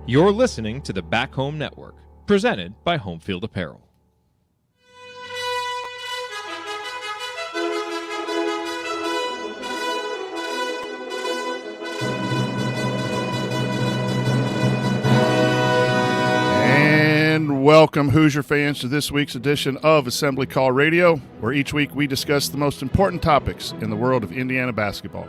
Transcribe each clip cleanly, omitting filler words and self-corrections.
You're listening to the Back Home Network, presented by Home Field Apparel. And welcome, Hoosier fans, to this week's edition of Assembly Call Radio, where each week we discuss the most important topics in the world of Indiana basketball.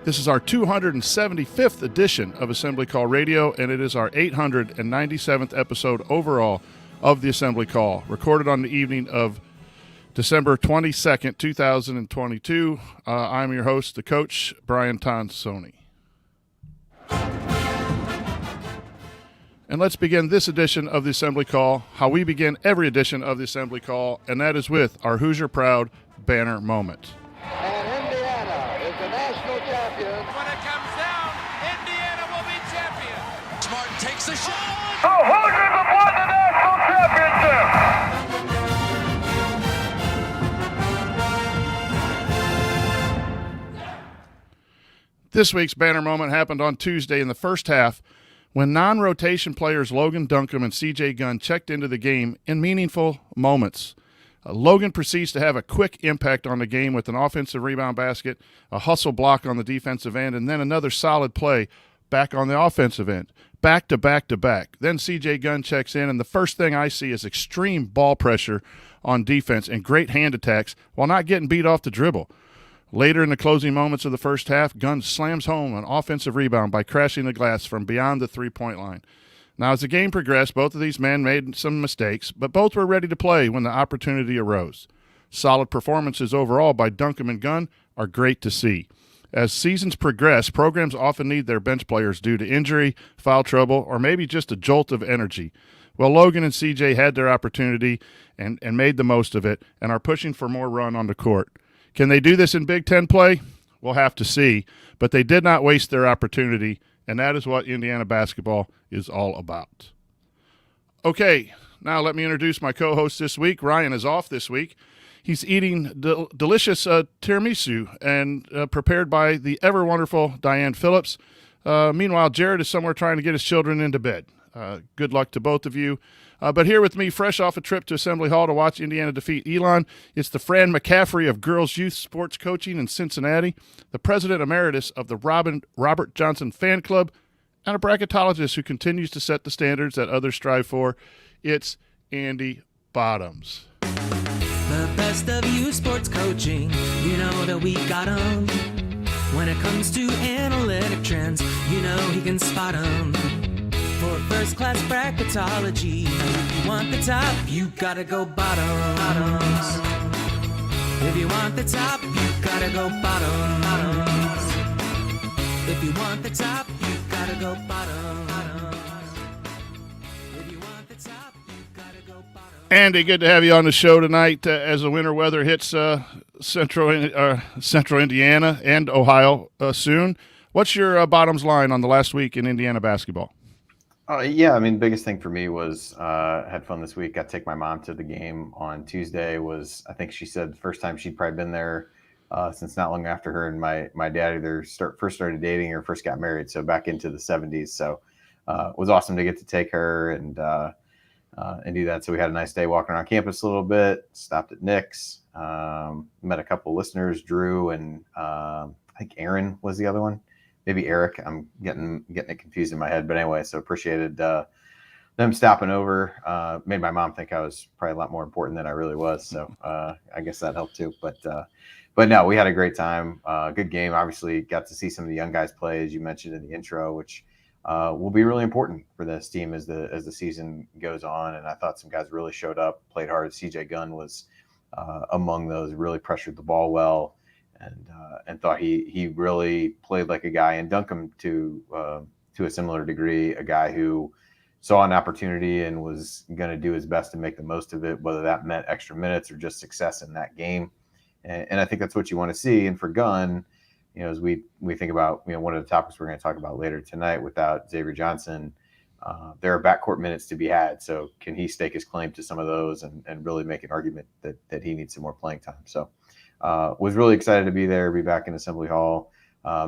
This is our 275th edition of Assembly Call Radio, and it is our 897th episode overall of the Assembly Call, recorded on the evening of December 22nd, 2022. I'm your host, the coach, Brian Tonsoni. And let's begin this edition of the Assembly Call, how we begin every edition of the Assembly Call, and that is with our Hoosier Proud banner moment. And Indiana is the national champion. When it comes down, Indiana will be champion. Smart takes the shot. The Hoosiers have won the national championship. This week's banner moment happened on Tuesday in the first half when non-rotation players Logan Duncombe and C.J. Gunn checked into the game in meaningful moments. Logan proceeds to have a quick impact on the game with an offensive rebound basket, a hustle block on the defensive end, and then another solid play back on the offensive end. Back to back to back. Then C.J. Gunn checks in, and the first thing I see is extreme ball pressure on defense and great hand attacks while not getting beat off the dribble. Later in the closing moments of the first half, Gunn slams home an offensive rebound by crashing the glass from beyond the three-point line. Now, as the game progressed, both of these men made some mistakes, but both were ready to play when the opportunity arose. Solid performances overall by Duncombe and Gunn are great to see. As seasons progress, programs often need their bench players due to injury, foul trouble, or maybe just a jolt of energy. Well, Logan and CJ had their opportunity and made the most of it and are pushing for more run on the court. Can they do this in Big Ten play? We'll have to see, but they did not waste their opportunity, and that is what Indiana basketball is all about. Okay, now let me introduce my co-host this week. Ryan is off this week. He's eating delicious tiramisu and prepared by the ever-wonderful Diane Phillips. Meanwhile, Jared is somewhere trying to get his children into bed. Good luck to both of you. But here with me, fresh off a trip to Assembly Hall to watch Indiana defeat Elon, it's the Fran McCaffrey of girls youth sports coaching in Cincinnati, the president emeritus of the Robert Johnson Fan Club, and a bracketologist who continues to set the standards that others strive for. It's Andy Bottoms. The best of youth sports coaching, you know that we got 'em. When it comes to analytic trends, you know he can spot 'em. For first-class bracketology, if you want the top, you gotta go bottoms. If you want the top, you gotta go bottoms. If you want the top, you gotta go bottoms. If you want the top, you gotta go bottoms. Andy, good to have you on the show tonight as the winter weather hits central Indiana and Ohio soon. What's your bottoms line on the last week in Indiana basketball? Yeah, I mean, the biggest thing for me was had fun this week. Got to take my mom to the game on Tuesday. I think she said the first time she'd probably been there since not long after her and my dad either first started dating or first got married, so back into the 70s. So it was awesome to get to take her and do that. So we had a nice day walking around campus a little bit, stopped at Nick's, met a couple of listeners, Drew and I think Aaron was the other one. Maybe Eric. I'm getting it confused in my head, but anyway, so appreciated them stopping over. Made my mom think I was probably a lot more important than I really was, so I guess that helped too. But no, we had a great time. Good game. Obviously, got to see some of the young guys play, as you mentioned in the intro, which will be really important for this team as the season goes on. And I thought some guys really showed up, played hard. C.J. Gunn was among those. Really pressured the ball well. And thought he really played like a guy, and Duncombe to a similar degree, a guy who saw an opportunity and was going to do his best to make the most of it, whether that meant extra minutes or just success in that game. And I think that's what you want to see. And for Gunn, as we think about one of the topics we're going to talk about later tonight, without Xavier Johnson, there are backcourt minutes to be had. So can he stake his claim to some of those and really make an argument that he needs some more playing time? So was really excited to be there, be back in Assembly Hall.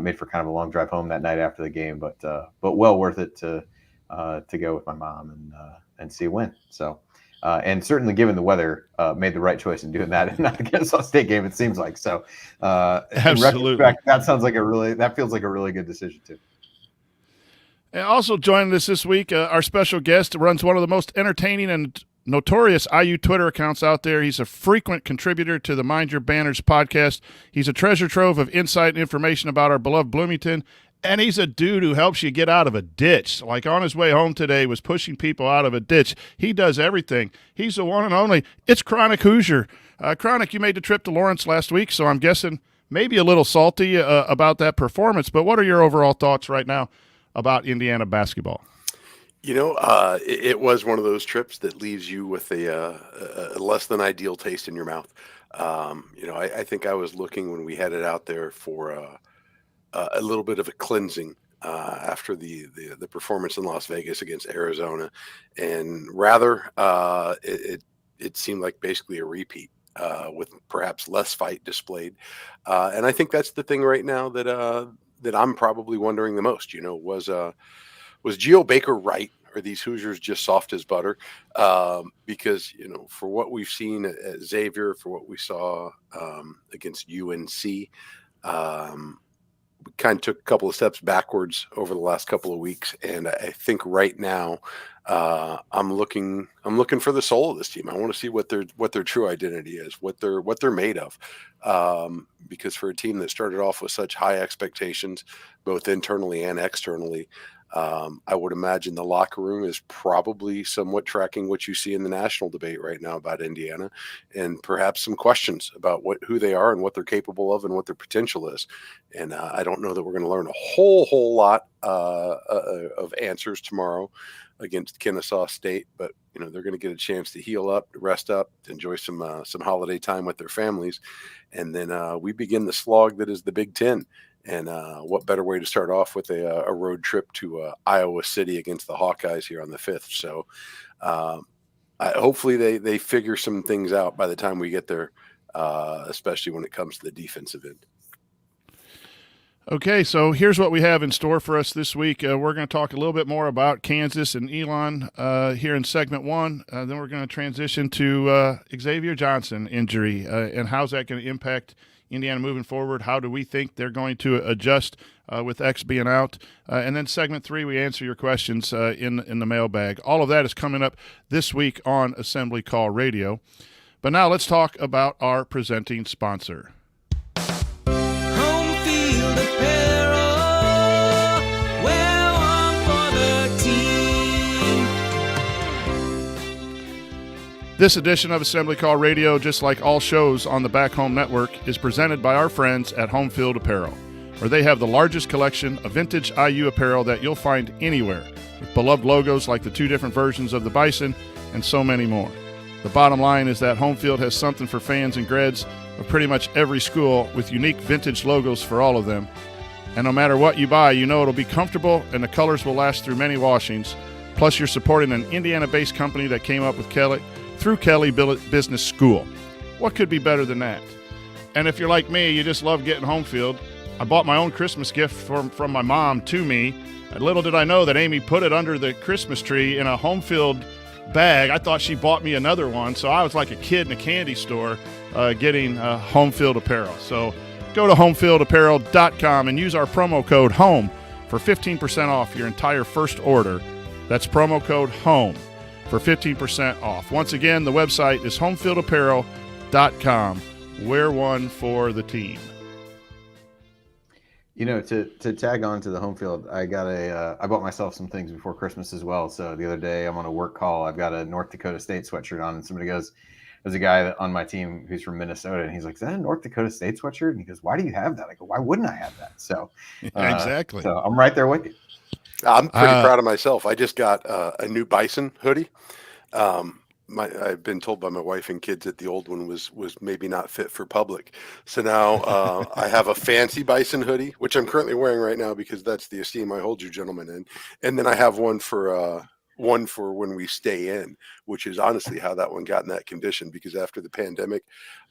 Made for kind of a long drive home that night after the game, but well worth it to to go with my mom and see a win. So, and certainly given the weather, made the right choice in doing that and not the Kennesaw State game. It seems like so. Absolutely, in retrospect, that feels like a really good decision too. And also joining us this week, our special guest runs one of the most entertaining and notorious IU Twitter accounts out there. He's a frequent contributor to the Mind Your Banners podcast. He's a treasure trove of insight and information about our beloved Bloomington, and he's a dude who helps you get out of a ditch. Like on his way home today, was pushing people out of a ditch. He does everything. He's the one and only. It's Chronic Hoosier. Chronic, you made the trip to Lawrence last week, so I'm guessing maybe a little salty about that performance, but what are your overall thoughts right now about Indiana basketball? It was one of those trips that leaves you with a less than ideal taste in your mouth. I think I was looking when we headed out there for a little bit of a cleansing after the performance in Las Vegas against Arizona, and rather it seemed like basically a repeat with perhaps less fight displayed. And I think that's the thing right now that I'm probably wondering the most. Was Geo Baker right? Are these Hoosiers just soft as butter? Because, for what we've seen at Xavier, for what we saw against UNC, we kind of took a couple of steps backwards over the last couple of weeks. And I think right now I'm looking for the soul of this team. I want to see what their true identity is, what they're made of. Because for a team that started off with such high expectations, both internally and externally, I would imagine the locker room is probably somewhat tracking what you see in the national debate right now about Indiana, and perhaps some questions about who they are and what they're capable of and what their potential is. And I don't know that we're going to learn a whole lot of answers tomorrow against Kennesaw State, but they're going to get a chance to heal up, to rest up, to enjoy some holiday time with their families, and then we begin the slog that is the Big Ten. And what better way to start off with a road trip to Iowa City against the Hawkeyes here on the 5th. So hopefully they figure some things out by the time we get there, especially when it comes to the defensive end. Okay, so here's what we have in store for us this week. We're going to talk a little bit more about Kansas and Elon here in segment 1. Then we're going to transition to Xavier Johnson injury and how's that going to impact Indiana moving forward. How do we think they're going to adjust with X being out? And then segment 3, we answer your questions in the mailbag. All of that is coming up this week on Assembly Call Radio. But now let's talk about our presenting sponsor. Home field apparel, wear one for the team. This edition of Assembly Call Radio, just like all shows on the Back Home Network, is presented by our friends at Home Field Apparel, where they have the largest collection of vintage IU apparel that you'll find anywhere, with beloved logos like the 2 different versions of the Bison and so many more. The bottom line is that Home Field has something for fans and greds of pretty much every school, with unique vintage logos for all of them. And no matter what you buy, you know it'll be comfortable and the colors will last through many washings. Plus, you're supporting an Indiana-based company that came up with Kelly through Kelly Business School. What could be better than that? And if you're like me, you just love getting home field. I bought my own Christmas gift from my mom to me. And little did I know that Amy put it under the Christmas tree in a home field bag. I thought she bought me another one, so I was like a kid in a candy store getting home field apparel. So go to homefieldapparel.com and use our promo code HOME for 15% off your entire first order. That's promo code HOME for 15% off. Once again, the website is homefieldapparel.com. Wear one for the team. To tag on to the home field, I bought myself some things before Christmas as well. So the other day I'm on a work call. I've got a North Dakota State sweatshirt on, and somebody goes, there's a guy on my team who's from Minnesota, and he's like, is that a North Dakota State sweatshirt? And he goes, why do you have that? I go, why wouldn't I have that? So Exactly. So I'm right there with you. I'm pretty proud of myself. I just got a new Bison hoodie. I've been told by my wife and kids that the old one was maybe not fit for public. So now I have a fancy Bison hoodie, which I'm currently wearing right now because that's the esteem I hold you gentlemen in. And then I have one for when we stay in, which is honestly how that one got in that condition, because after the pandemic,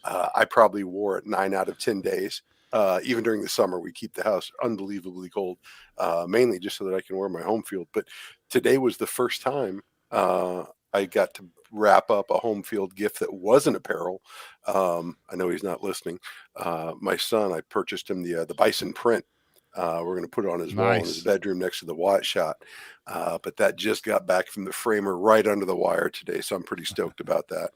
I probably wore it 9 out of 10 days. Even during the summer, we keep the house unbelievably cold, mainly just so that I can wear my home field. But today was the first time I got to wrap up a home field gift that wasn't apparel. I know he's not listening. My son, I purchased him the Bison print. We're going to put it on his wall in his bedroom next to the watch shot. But that just got back from the framer right under the wire today. So I'm pretty stoked about that.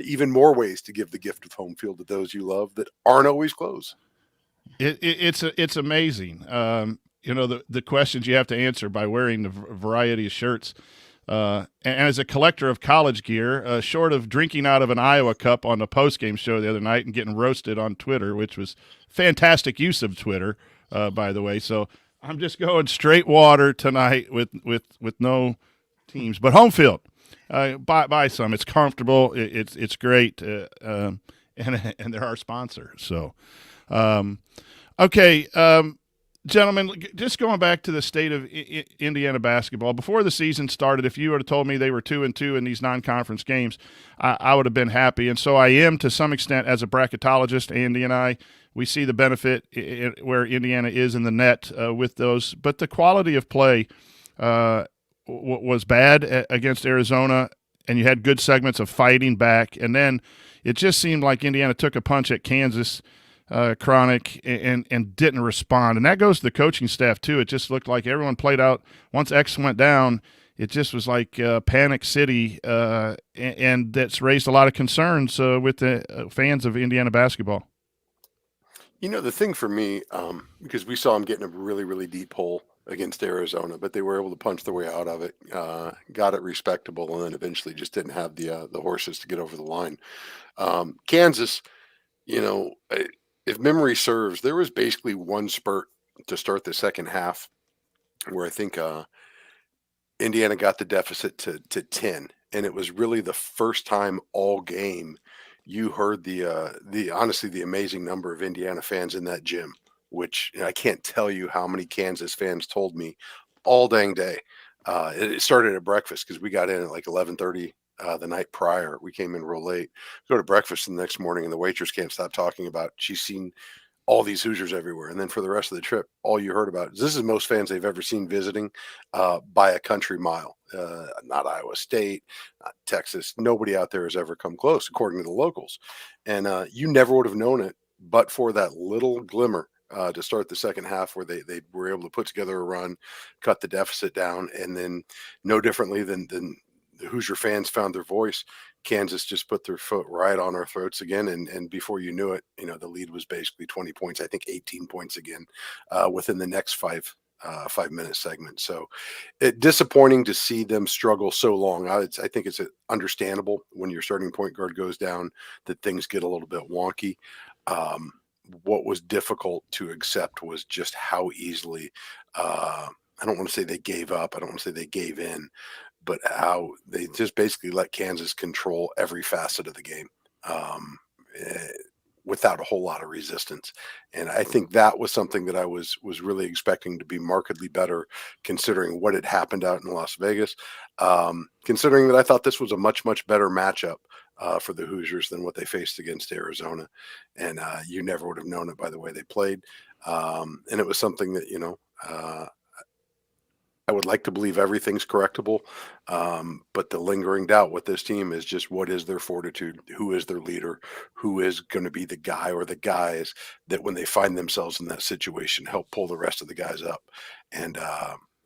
Even more ways to give the gift of home field to those you love that aren't always clothes. It's amazing. The questions you have to answer by wearing the variety of shirts. And as a collector of college gear, short of drinking out of an Iowa cup on the postgame show the other night and getting roasted on Twitter, which was fantastic use of Twitter, by the way. So I'm just going straight water tonight with no teams, but home field. Buy some. It's comfortable. It's great, and they're our sponsor. So, okay. Gentlemen, just going back to the state of Indiana basketball, before the season started, if you would have told me they were 2-2 in these non-conference games, I would have been happy. And so I am to some extent as a bracketologist. Andy and I, we see the benefit where Indiana is in the net with those. But the quality of play was bad against Arizona, and you had good segments of fighting back. And then it just seemed like Indiana took a punch at Kansas chronic and didn't respond. And that goes to the coaching staff too. It just looked like everyone played out. Once X went down, it just was like panic city, and that's raised a lot of concerns with the fans of Indiana basketball. The thing for me, because we saw them getting a really, really deep hole against Arizona, but they were able to punch their way out of it, got it respectable, and then eventually just didn't have the horses to get over the line. Kansas, if memory serves, there was basically one spurt to start the second half where I think Indiana got the deficit to 10, and it was really the first time all game you heard the honestly the amazing number of Indiana fans in that gym, which I can't tell you how many Kansas fans told me all dang day. It started at breakfast because we got in at like 11:30. The night prior, we came in real late, go to breakfast the next morning, and the waitress can't stop talking about she's seen all these Hoosiers everywhere. And then for the rest of the trip, all you heard about is this is most fans they've ever seen visiting by a country mile. Not Iowa State, not Texas. Nobody out there has ever come close, according to the locals. And you never would have known it but for that little glimmer to start the second half where they were able to put together a run, cut the deficit down, and then no differently than the Hoosier fans found their voice, Kansas just put their foot right on our throats again. And before you knew it, the lead was basically 20 points, I think 18 points again within the next 5-minute segment. So disappointing to see them struggle so long. I think it's understandable when your starting point guard goes down that things get a little bit wonky. What was difficult to accept was just how easily, I don't want to say they gave up. I don't want to say they gave in, but how they just basically let Kansas control every facet of the game without a whole lot of resistance. And I think that was something that I was really expecting to be markedly better considering what had happened out in Las Vegas, considering that I thought this was a much, much better matchup for the Hoosiers than what they faced against Arizona. And you never would have known it by the way they played. And it was something that, I would like to believe everything's correctable, but the lingering doubt with this team is just what is their fortitude? Who is their leader? Who is going to be the guy or the guys that when they find themselves in that situation help pull the rest of the guys up? And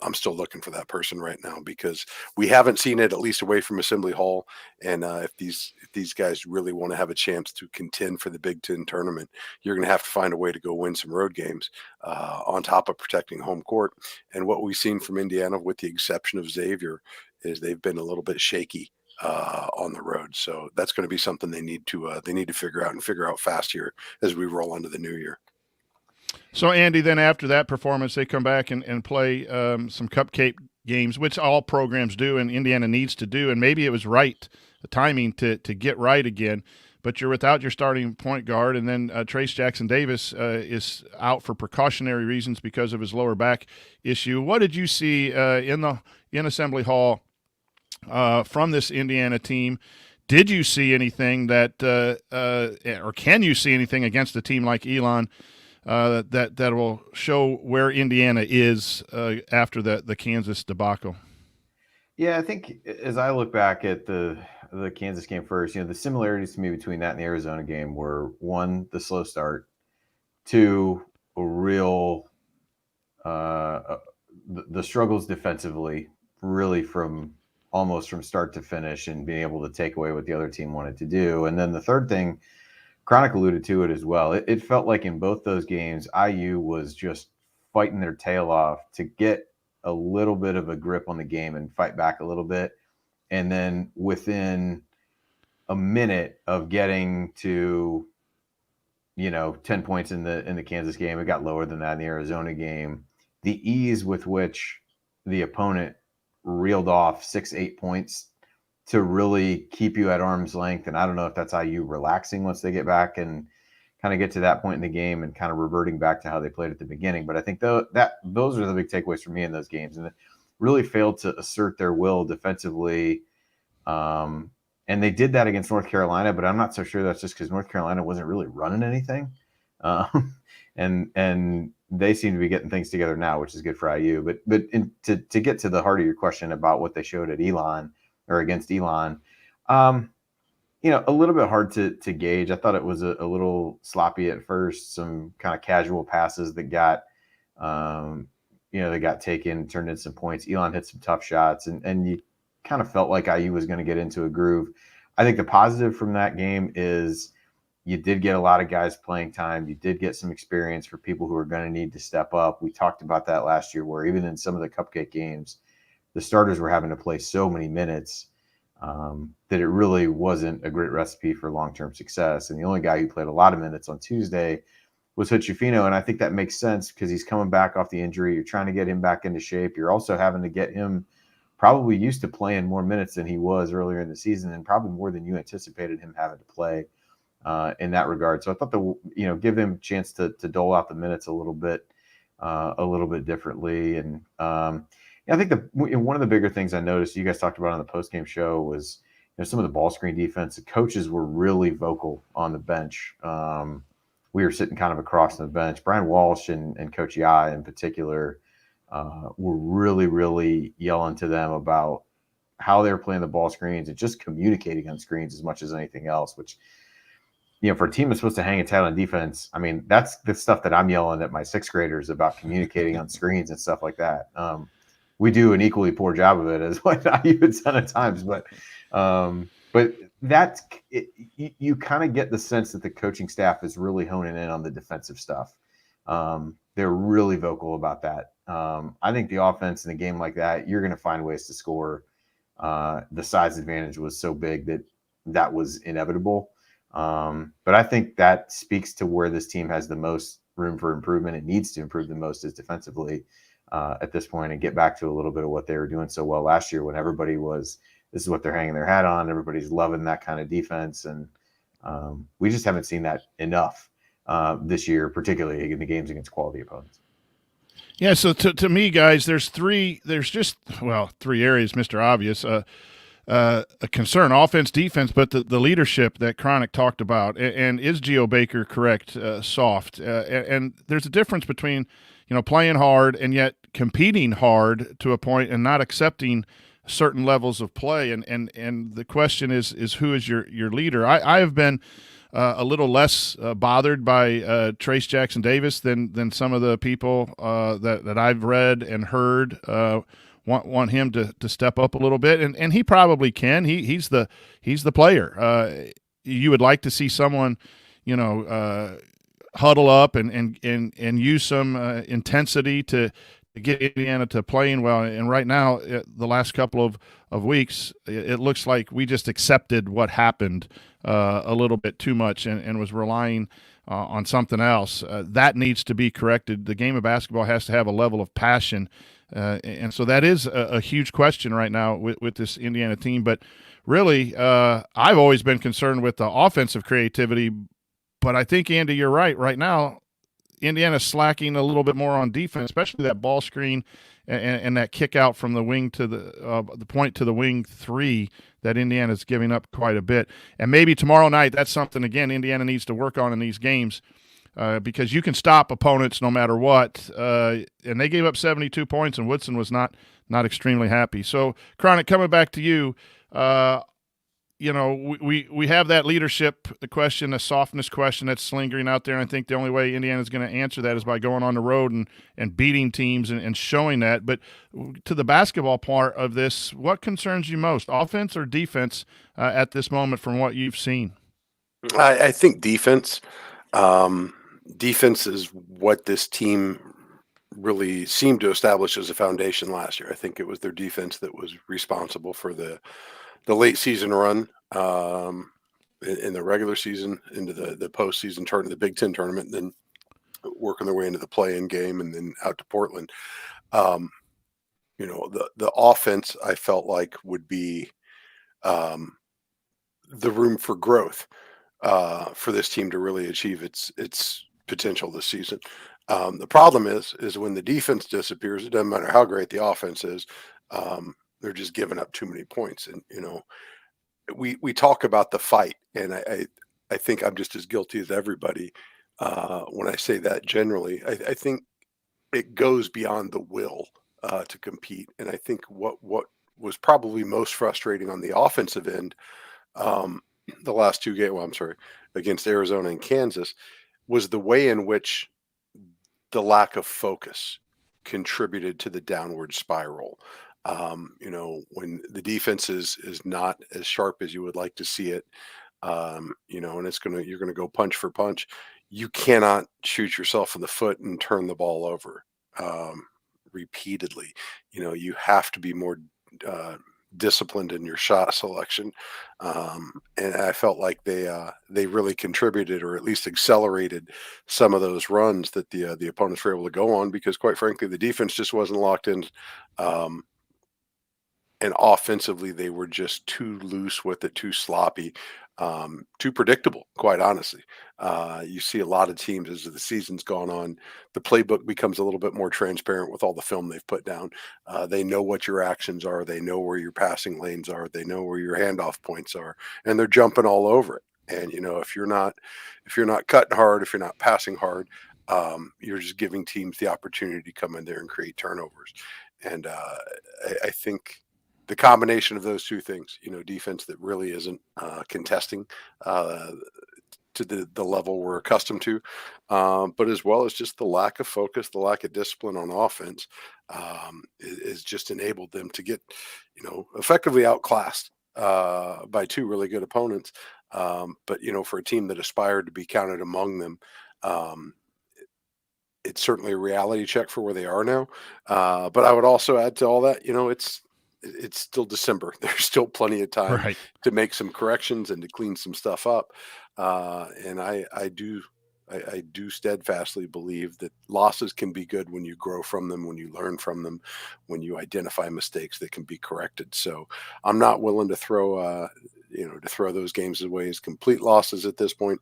I'm still looking for that person right now because we haven't seen it, at least away from Assembly Hall. And if these guys really want to have a chance to contend for the Big Ten tournament, you're going to have to find a way to go win some road games on top of protecting home court. And what we've seen from Indiana, with the exception of Xavier, is they've been a little bit shaky on the road. So that's going to be something they need to figure out fast here as we roll into the new year. So, Andy, then after that performance, they come back and play some cupcake games, which all programs do and Indiana needs to do. And maybe it was right, the timing to get right again. But you're without your starting point guard, and then Trace Jackson-Davis is out for precautionary reasons because of his lower back issue. What did you see in Assembly Hall from this Indiana team? Did you see anything that, or can you see anything against a team like Elon that will show where Indiana is after the Kansas debacle? Yeah, I think as I look back at the Kansas game first, the similarities to me between that and the Arizona game were, one, the slow start, two, a real the struggles defensively, really almost from start to finish, and being able to take away what the other team wanted to do. And then the third thing, Chronic alluded to it as well. It felt like in both those games, IU was just fighting their tail off to get a little bit of a grip on the game and fight back a little bit. And then within a minute of getting to, 10 points in the Kansas game, it got lower than that in the Arizona game. The ease with which the opponent reeled off 6-8 points to really keep you at arm's length. And I don't know if that's IU relaxing once they get back and kind of get to that point in the game and kind of reverting back to how they played at the beginning. But I think those are the big takeaways for me in those games, and it really failed to assert their will defensively. And they did that against North Carolina, but I'm not so sure that's just because North Carolina wasn't really running anything. And they seem to be getting things together now, which is good for IU. But to get to the heart of your question about what they showed at Elon or against Elon, a little bit hard to gauge. I thought it was a little sloppy at first. Some kind of casual passes that got, they got taken, turned in some points. Elon hit some tough shots, and you kind of felt like IU was going to get into a groove. I think the positive from that game is you did get a lot of guys playing time. You did get some experience for people who are going to need to step up. We talked about that last year, where even in some of the cupcake games, the starters were having to play so many minutes that it really wasn't a great recipe for long-term success. And the only guy who played a lot of minutes on Tuesday was Hochiefino, and I think that makes sense because he's coming back off the injury. You're trying to get him back into shape. You're also having to get him probably used to playing more minutes than he was earlier in the season, and probably more than you anticipated him having to play in that regard. So I thought give him a chance to dole out the minutes a little bit differently. And I think one of the bigger things I noticed you guys talked about on the postgame show was some of the ball screen defense. The coaches were really vocal on the bench. We were sitting kind of across the bench. Brian Walsh and Coach Yai in particular were really, really yelling to them about how they were playing the ball screens and just communicating on screens as much as anything else, which, for a team that's supposed to hang its hat on defense, I mean, that's the stuff that I'm yelling at my sixth graders about, communicating on screens and stuff like that. We do an equally poor job of it as what IU had done at times, but that's it. You kind of get the sense that the coaching staff is really honing in on the defensive stuff. They're really vocal about that. I think the offense in a game like that, you're going to find ways to score. The size advantage was so big that was inevitable. But I think that speaks to where this team has the most room for improvement and needs to improve the most is defensively at this point, and get back to a little bit of what they were doing so well last year when everybody was, this is what they're hanging their hat on. Everybody's loving that kind of defense. And we just haven't seen that enough this year, particularly in the games against quality opponents. Yeah, so to me, guys, there's three areas, Mr. Obvious, a concern, offense, defense, but the leadership that Chronic talked about. And is Geo Baker correct, soft? And there's a difference between, playing hard and yet competing hard to a point and not accepting certain levels of play. And the question is who is your leader? I have been a little less bothered by Trace Jackson Davis than some of the people that I've read and heard want him to step up a little bit, and he probably can. He's the player. You would like to see someone, huddle up and use some intensity to get Indiana to playing well. And right now, the last couple of weeks, it looks like we just accepted what happened a little bit too much and was relying on something else. That needs to be corrected. The game of basketball has to have a level of passion. And so that is a huge question right now with this Indiana team. But really, I've always been concerned with the offensive creativity. But I think, Andy, you're right. Right now, Indiana's slacking a little bit more on defense, especially that ball screen and that kick out from the wing to the point to the wing 3 that Indiana's giving up quite a bit. And maybe tomorrow night, that's something, again, Indiana needs to work on in these games because you can stop opponents no matter what. And they gave up 72 points, and Woodson was not extremely happy. So, Chronic, coming back to you, we have that leadership question, a softness question that's lingering out there. And I think the only way Indiana's going to answer that is by going on the road and beating teams and showing that. But to the basketball part of this, what concerns you most, offense or defense at this moment from what you've seen? I think defense. Defense is what this team really seemed to establish as a foundation last year. I think it was their defense that was responsible for the late season run in the regular season into the postseason tournament, the Big Ten tournament, and then working their way into the play-in game and then out to Portland. The offense I felt like would be the room for growth for this team to really achieve its potential this season. The problem is when the defense disappears, it doesn't matter how great the offense is. They're just giving up too many points. And, we talk about the fight, and I think I'm just as guilty as everybody when I say that generally. I think it goes beyond the will to compete. And I think what was probably most frustrating on the offensive end the last 2 games, against Arizona and Kansas, was the way in which the lack of focus contributed to the downward spiral. When the defense is not as sharp as you would like to see it, and you're going to go punch for punch, you cannot shoot yourself in the foot and turn the ball over repeatedly. You have to be more disciplined in your shot selection. And I felt like they really contributed, or at least accelerated some of those runs that the opponents were able to go on, because quite frankly, the defense just wasn't locked in. And offensively, they were just too loose with it, too sloppy, too predictable, quite honestly. You see a lot of teams as the season's gone on, the playbook becomes a little bit more transparent with all the film they've put down. They know what your actions are. They know where your passing lanes are. They know where your handoff points are, and they're jumping all over it. And, if you're not cutting hard, if you're not passing hard, you're just giving teams the opportunity to come in there and create turnovers. And I think the combination of those two things, defense that really isn't contesting to the level we're accustomed to, but as well as just the lack of focus, the lack of discipline on offense, is just enabled them to get, effectively outclassed by 2 really good opponents. But, for a team that aspired to be counted among them, it's certainly a reality check for where they are now. But I would also add to all that, it's still December. There's still plenty of time to make some corrections and to clean some stuff up. And I do steadfastly believe that losses can be good when you grow from them, when you learn from them, when you identify mistakes that can be corrected. So I'm not willing to throw those games away as complete losses at this point,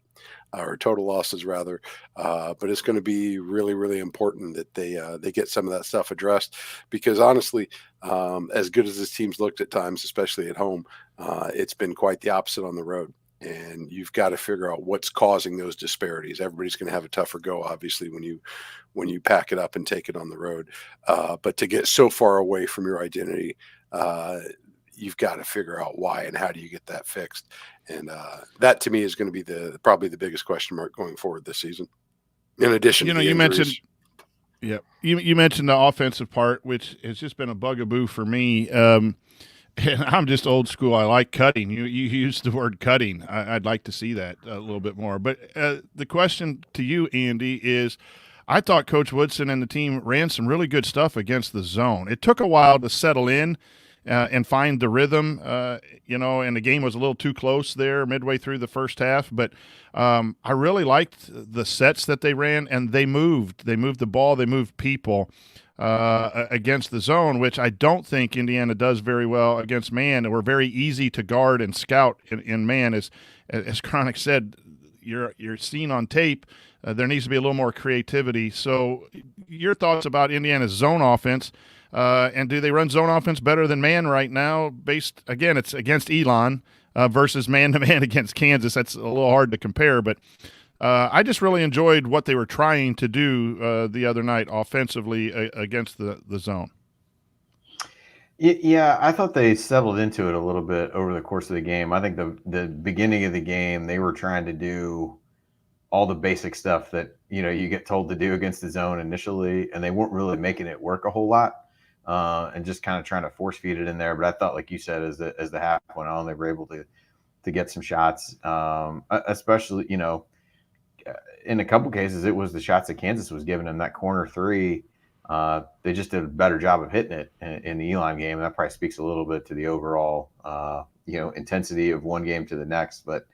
or total losses rather. But it's going to be really, really important that they get some of that stuff addressed, because honestly, as good as this team's looked at times, especially at home, it's been quite the opposite on the road. And you've got to figure out what's causing those disparities. Everybody's going to have a tougher go, obviously, when you pack it up and take it on the road. But to get so far away from your identity, you've got to figure out why and how do you get that fixed. And that to me is going to be probably the biggest question mark going forward this season. In addition, to the injuries. You mentioned the offensive part, which has just been a bugaboo for me. And I'm just old school. I like cutting. You used the word cutting. I'd like to see that a little bit more. But the question to you, Andy, is I thought Coach Woodson and the team ran some really good stuff against the zone. It took a while to settle in and find the rhythm, and the game was a little too close there midway through the first half. But I really liked the sets that they ran, and they moved. They moved the ball. They moved people against the zone, which I don't think Indiana does very well against man. We're very easy to guard and scout in man. As Chronic said, you're seeing on tape, there needs to be a little more creativity. So your thoughts about Indiana's zone offense, and do they run zone offense better than man right now? Based, again, it's against Elon versus man-to-man against Kansas. That's a little hard to compare, but I just really enjoyed what they were trying to do the other night offensively against the zone. Yeah, I thought they settled into it a little bit over the course of the game. I think the beginning of the game, they were trying to do all the basic stuff that, you get told to do against the zone initially, and they weren't really making it work a whole lot, and just kind of trying to force feed it in there. But I thought, like you said, as the half went on, they were able to get some shots, especially, in a couple cases, it was the shots that Kansas was giving them, that corner three. They just did a better job of hitting it in the Elon game. And that probably speaks a little bit to the overall, intensity of one game to the next. But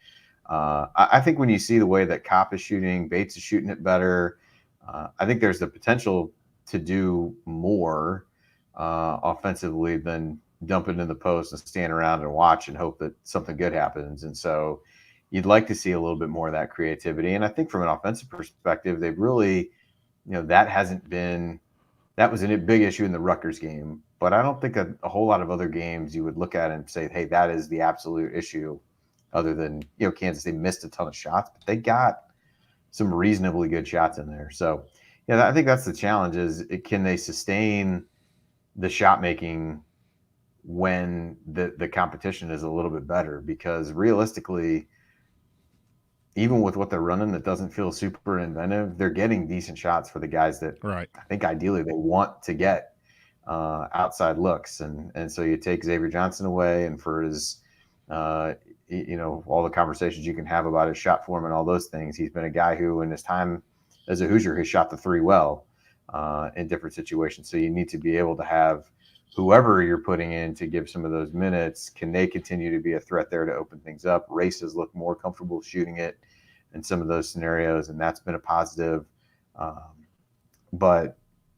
I think when you see the way that Kopp is shooting, Bates is shooting it better, I think there's the potential to do more offensively than dump it in the post and stand around and watch and hope that something good happens. And so you'd like to see a little bit more of that creativity. And I think from an offensive perspective, they've really, that was a big issue in the Rutgers game, but I don't think a whole lot of other games you would look at and say, hey, that is the absolute issue, other than, Kansas, they missed a ton of shots, but they got some reasonably good shots in there. So, I think that's the challenge is, can they sustain the shot making when the competition is a little bit better? Because realistically, even with what they're running that doesn't feel super inventive, they're getting decent shots for the guys that I think ideally they want to get outside looks. And so you take Xavier Johnson away, and for his, all the conversations you can have about his shot form and all those things, he's been a guy who in his time as a Hoosier has shot the three well in different situations. So you need to be able to have whoever you're putting in to give some of those minutes. Can they continue to be a threat there to open things up? Races look more comfortable shooting it in some of those scenarios, and that's been a positive. But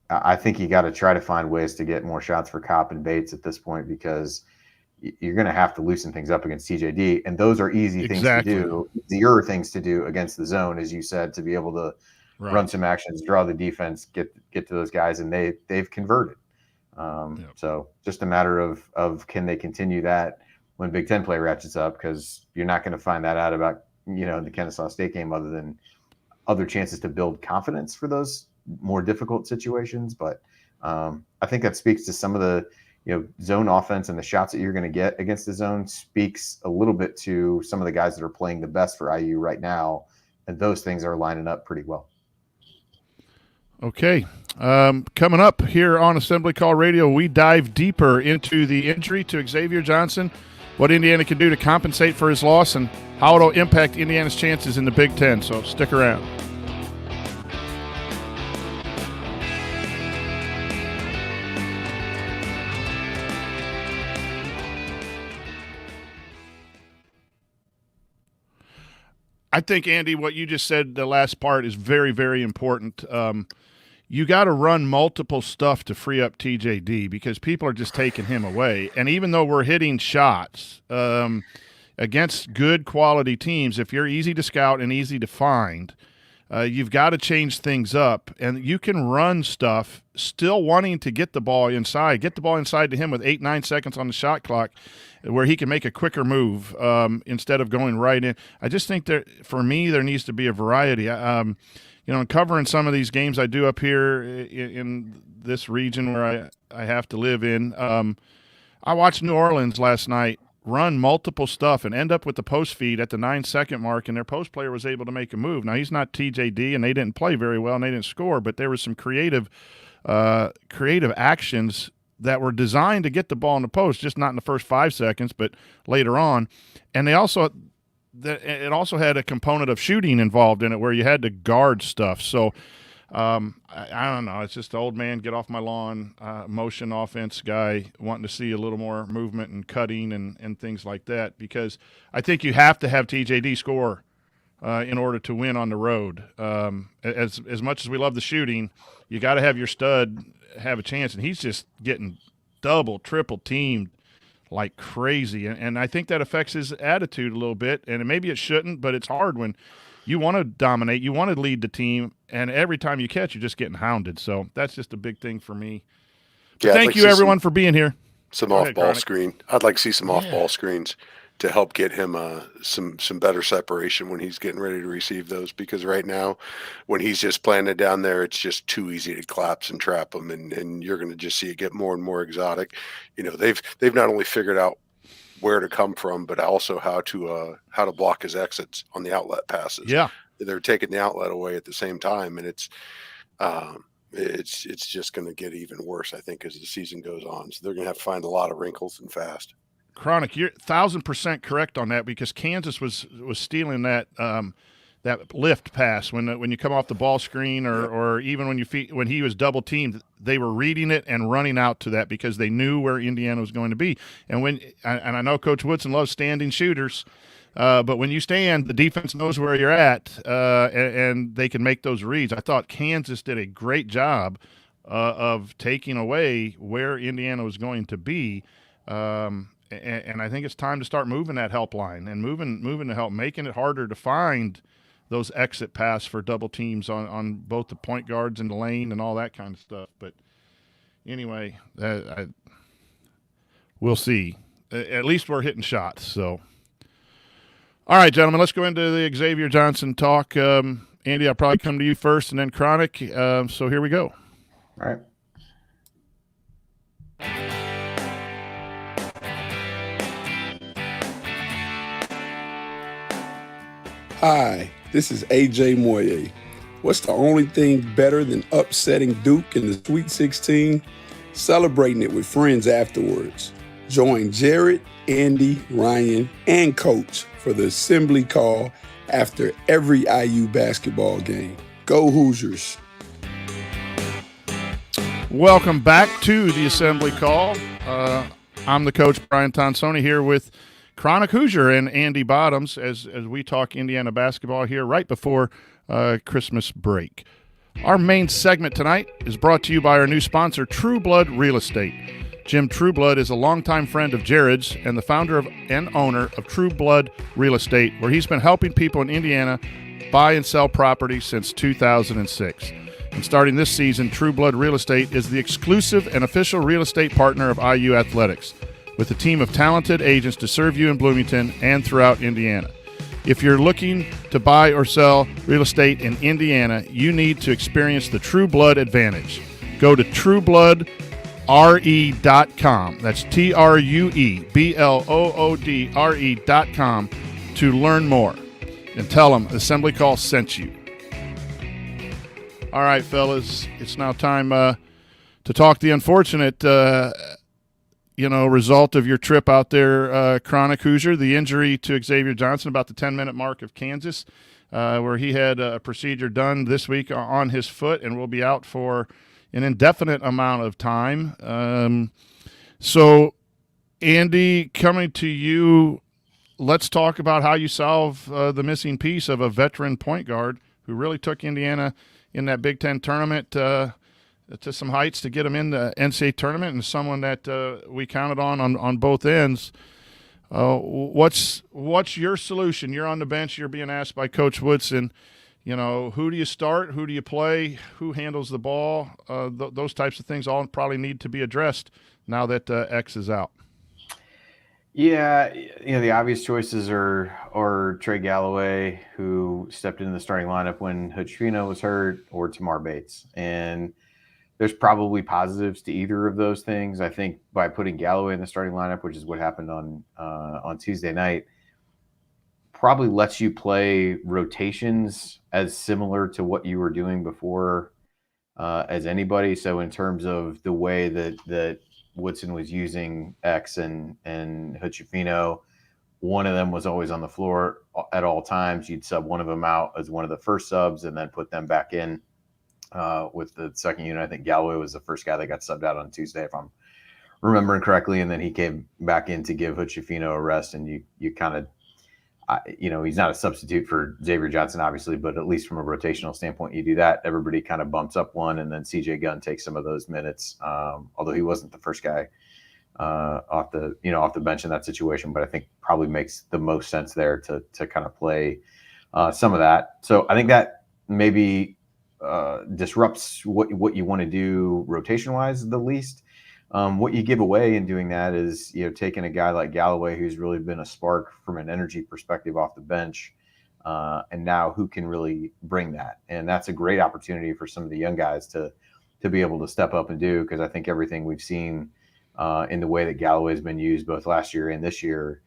I think you got to try to find ways to get more shots for Kopp and Bates at this point, because you're going to have to loosen things up against TJD, and those are easy things to do. Easier things to do against the zone, as you said, to be able to run some actions, draw the defense, get to those guys, and they've converted. So just a matter of can they continue that when Big Ten play ratchets up, because you're not going to find that out about the Kennesaw State game, other than other chances to build confidence for those more difficult situations. But I think that speaks to some of the zone offense, and the shots that you're going to get against the zone speaks a little bit to some of the guys that are playing the best for IU right now, and those things are lining up pretty well. Okay. Coming up here on Assembly Call Radio, we dive deeper into the injury to Xavier Johnson, what Indiana can do to compensate for his loss, and how it'll impact Indiana's chances in the Big Ten. So stick around. I think, Andy, what you just said, the last part, is very, very important. You got to run multiple stuff to free up TJD, because people are just taking him away. And even though we're hitting shots against good quality teams, if you're easy to scout and easy to find, you've got to change things up. And you can run stuff still wanting to get the ball inside to him with 8-9 seconds on the shot clock, where he can make a quicker move instead of going right in. I just think for me, there needs to be a variety. In covering some of these games I do up here in this region where I have to live in, I watched New Orleans last night run multiple stuff and end up with the post feed at the 9-second mark, and their post player was able to make a move. Now, he's not TJD, and they didn't play very well, and they didn't score, but there was some creative actions that were designed to get the ball in the post, just not in the first 5 seconds, but later on. And it also had a component of shooting involved in it, where you had to guard stuff. So I don't know. It's just the old man, get off my lawn, motion offense guy, wanting to see a little more movement and cutting and things like that, because I think you have to have TJD score in order to win on the road. As much as we love the shooting, you got to have your stud have a chance, and he's just getting double, triple teamed like crazy, and I think that affects his attitude a little bit, and maybe it shouldn't, but it's hard when you want to dominate, you want to lead the team, and every time you catch, you're just getting hounded. So that's just a big thing for me. Yeah, thank you, everyone, for being here. Some off-ball screen. I'd like to see some off-ball screens to help get him some better separation when he's getting ready to receive those. Because right now, when he's just playing it down there, it's just too easy to collapse and trap him, and you're going to just see it get more and more exotic. You know, they've not only figured out where to come from, but also how to block his exits on the outlet passes. Yeah, they're taking the outlet away at the same time, and it's just going to get even worse, I think, as the season goes on. So they're going to have to find a lot of wrinkles and fast. Chronic, you're 1,000% correct on that, because Kansas was stealing that that lift pass when you come off the ball screen or even when he was double teamed, they were reading it and running out to that because they knew where Indiana was going to be. And I know Coach Woodson loves standing shooters, but when you stand, the defense knows where you're at, and they can make those reads. I thought Kansas did a great job of taking away where Indiana was going to be. And I think it's time to start moving that help line and moving to help, making it harder to find those exit pass for double teams on both the point guards and the lane and all that kind of stuff. But anyway, we'll see. At least we're hitting shots. So, all right, gentlemen, let's go into the Xavier Johnson talk. Andy, I'll probably come to you first, and then Chronic. So here we go. All right. Hi, this is AJ Moye. What's the only thing better than upsetting Duke in the Sweet 16? Celebrating it with friends afterwards. Join Jared, Andy, Ryan, and Coach for the assembly call after every IU basketball game. Go Hoosiers. Welcome back to the assembly call. I'm the coach, Brian Tonsoni, here with Chronic Hoosier and Andy Bottoms as we talk Indiana basketball here right before Christmas break. Our main segment tonight is brought to you by our new sponsor, True Blood Real Estate. Jim Trueblood is a longtime friend of Jared's and the founder and owner of True Blood Real Estate, where he's been helping people in Indiana buy and sell property since 2006. And starting this season, True Blood Real Estate is the exclusive and official real estate partner of IU Athletics, with a team of talented agents to serve you in Bloomington and throughout Indiana. If you're looking to buy or sell real estate in Indiana, you need to experience the True Blood advantage. Go to truebloodre.com. That's TrueBloodre.com to learn more. And tell them Assembly Call sent you. All right, fellas, it's now time to talk the unfortunate result of your trip out there, Chronic Hoosier, the injury to Xavier Johnson about the 10-minute mark of Kansas, where he had a procedure done this week on his foot and will be out for an indefinite amount of time. So, Andy, coming to you, let's talk about how you solve the missing piece of a veteran point guard who really took Indiana in that Big Ten tournament to some heights to get him in the NCAA tournament, and someone that we counted on both ends. What's your solution? You're on the bench. You're being asked by Coach Woodson, who do you start? Who do you play? Who handles the ball? Those types of things all probably need to be addressed now that X is out. Yeah, the obvious choices are Trey Galloway, who stepped into the starting lineup when Hochiefino was hurt, or Tamar Bates. And there's probably positives to either of those things. I think by putting Galloway in the starting lineup, which is what happened on Tuesday night, probably lets you play rotations as similar to what you were doing before as anybody. So in terms of the way that Woodson was using X and Hochiefino, one of them was always on the floor at all times. You'd sub one of them out as one of the first subs and then put them back in with the second unit. I think Galloway was the first guy that got subbed out on Tuesday, if I'm remembering correctly, and then he came back in to give Hochiefino a rest, and you kind of he's not a substitute for Xavier Johnson, obviously, but at least from a rotational standpoint, you do that. Everybody kind of bumps up one, and then CJ Gunn takes some of those minutes, although he wasn't the first guy off the bench in that situation. But I think probably makes the most sense there to kind of play some of that. So I think that maybe disrupts what you want to do rotation wise the least. What you give away in doing that is, taking a guy like Galloway, who's really been a spark from an energy perspective off the bench, and now who can really bring that. And that's a great opportunity for some of the young guys to be able to step up and do, because I think everything we've seen in the way that Galloway's been used both last year and this year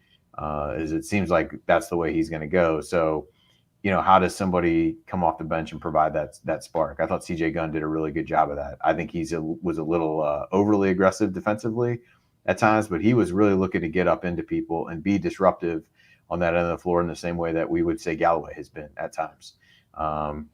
is it seems like that's the way he's going to go. So, how does somebody come off the bench and provide that spark? I thought CJ Gunn did a really good job of that. I think was a little overly aggressive defensively at times, but he was really looking to get up into people and be disruptive on that end of the floor in the same way that we would say Galloway has been at times.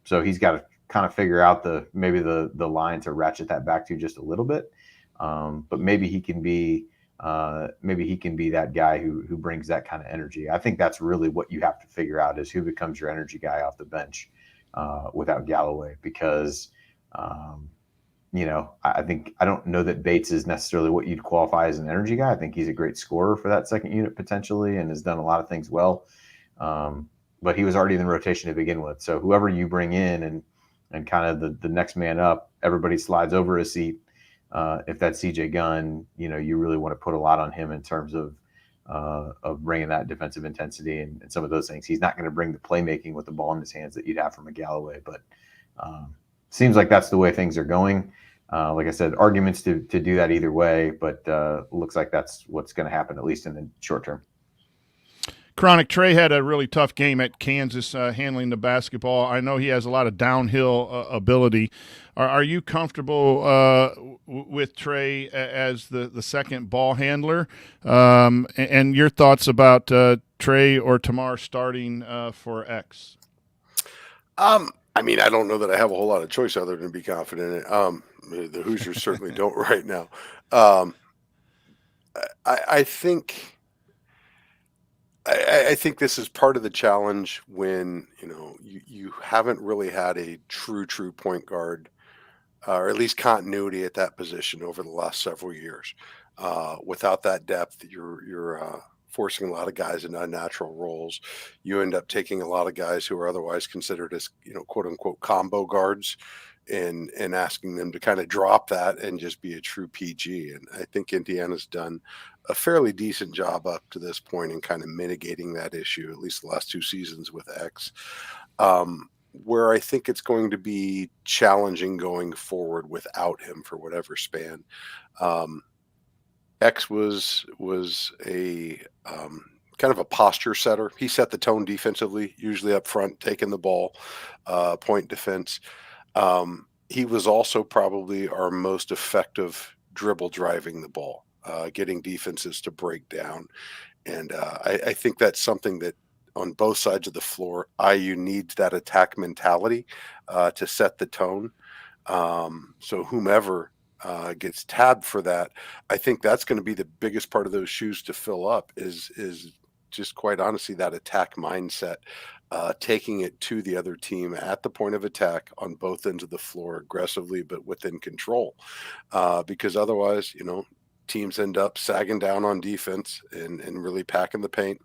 So he's got to kind of figure out maybe the line to ratchet that back to just a little bit. But maybe he can be that guy who brings that kind of energy. I think that's really what you have to figure out, is who becomes your energy guy off the bench without Galloway, because I don't know that Bates is necessarily what you'd qualify as an energy guy. I think he's a great scorer for that second unit potentially and has done a lot of things well. But he was already in the rotation to begin with. So whoever you bring in and kind of the next man up, everybody slides over a seat. If that's CJ Gunn, you really want to put a lot on him in terms of bringing that defensive intensity and some of those things. He's not going to bring the playmaking with the ball in his hands that you'd have from a Galloway, but seems like that's the way things are going. Like I said, arguments to do that either way, but looks like that's what's going to happen, at least in the short term. Chronic, Trey had a really tough game at Kansas handling the basketball. I know he has a lot of downhill ability. Are you comfortable with Trey as the second ball handler? And your thoughts about Trey or Tamar starting for X? I don't know that I have a whole lot of choice other than be confident in it. The Hoosiers certainly don't right now. I think this is part of the challenge when you haven't really had a true point guard, or at least continuity at that position over the last several years. Without that depth, you're forcing a lot of guys into unnatural roles. You end up taking a lot of guys who are otherwise considered as quote unquote combo guards, and asking them to kind of drop that and just be a true PG. And I think Indiana's done a fairly decent job up to this point in kind of mitigating that issue, at least the last two seasons with X. Where I think it's going to be challenging going forward without him for whatever span. X was a kind of a posture setter. He set the tone defensively, usually up front, taking the ball, point defense. He was also probably our most effective dribble driving the ball, getting defenses to break down. And I think that's something that on both sides of the floor, IU needs that attack mentality to set the tone. So whomever gets tabbed for that, I think that's going to be the biggest part of those shoes to fill up is just quite honestly that attack mindset. Taking it to the other team at the point of attack on both ends of the floor aggressively, but within control. Because otherwise, teams end up sagging down on defense and really packing the paint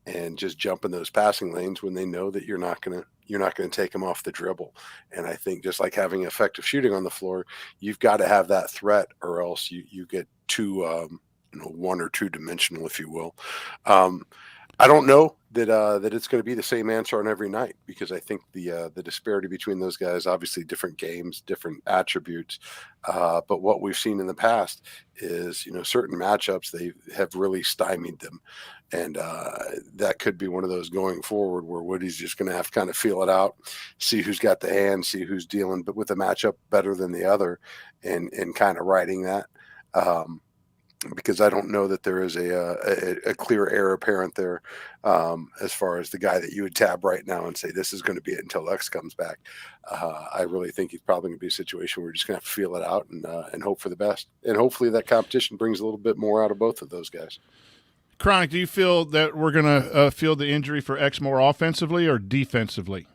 and just jumping those passing lanes when they know that you're not going to take them off the dribble. And I think just like having effective shooting on the floor, you've got to have that threat, or else you get too one or two dimensional, if you will. I don't know that it's going to be the same answer on every night, because I think the disparity between those guys, obviously different games, different attributes. But what we've seen in the past is, certain matchups, they have really stymied them. And that could be one of those going forward where Woody's just going to have to kind of feel it out, see who's got the hand, see who's dealing but with a matchup better than the other, and kind of riding that. Because I don't know that there is a clear heir apparent there as far as the guy that you would tab right now and say, this is going to be it until X comes back. I really think he's probably going to be a situation where we're just going to have to feel it out and hope for the best. And hopefully that competition brings a little bit more out of both of those guys. Chronic, do you feel that we're going to feel the injury for X more offensively or defensively?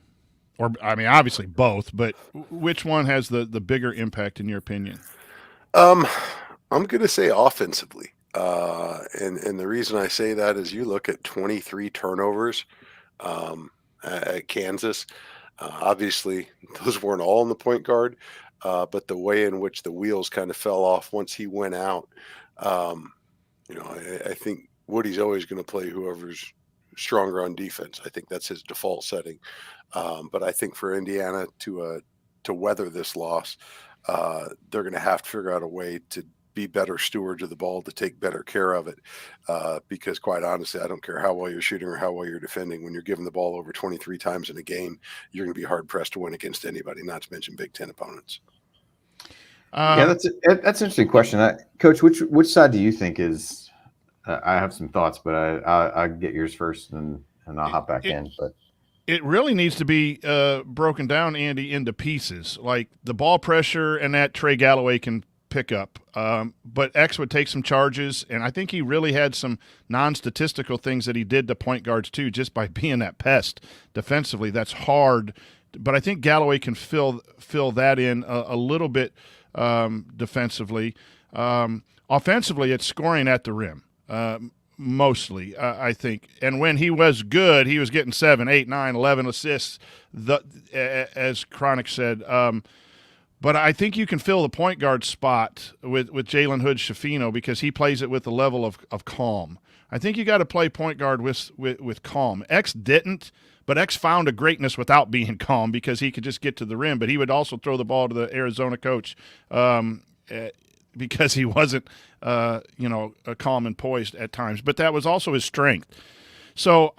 Or, obviously both, but which one has the bigger impact in your opinion? I'm going to say offensively. And the reason I say that is you look at 23 turnovers. at Kansas. Obviously, those weren't all in the point guard, but the way in which the wheels kind of fell off once he went out, I think Woody's always going to play whoever's stronger on defense. I think that's his default setting. But I think for Indiana to weather this loss, they're going to have to figure out a way to be better stewards of the ball, to take better care of it. Because quite honestly, I don't care how well you're shooting or how well you're defending. When you're giving the ball over 23 times in a game, you're going to be hard pressed to win against anybody, not to mention Big Ten opponents. That's an interesting question. Coach, which side do you think is? I have some thoughts, but I'll get yours first, and I'll hop back in. But it really needs to be broken down, Andy, into pieces. Like the ball pressure and that Trey Galloway can pick up. But X would take some charges, and I think he really had some non-statistical things that he did to point guards too, just by being that pest defensively. That's hard. But I think Galloway can fill that in a little bit defensively. Offensively, it's scoring at the rim. Mostly, I think. And when he was good, he was getting 7, 8, 9, 11 assists, as Chronic said. But I think you can fill the point guard spot with Jalen Hood-Schifino because he plays it with a level of calm. I think you got to play point guard with calm. X didn't, but X found a greatness without being calm because he could just get to the rim. But he would also throw the ball to the Arizona coach because he wasn't calm and poised at times. But that was also his strength. So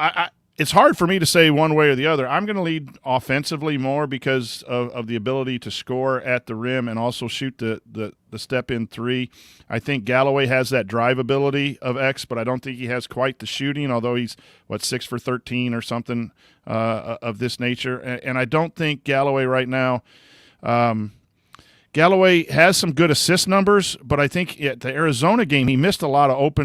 it's hard for me to say one way or the other. I'm going to lead offensively more because of the ability to score at the rim and also shoot the step-in three. I think Galloway has that drive ability of X, but I don't think he has quite the shooting, although he's, 6 for 13 or something of this nature. And I don't think Galloway right now Galloway has some good assist numbers, but I think at the Arizona game he missed a lot of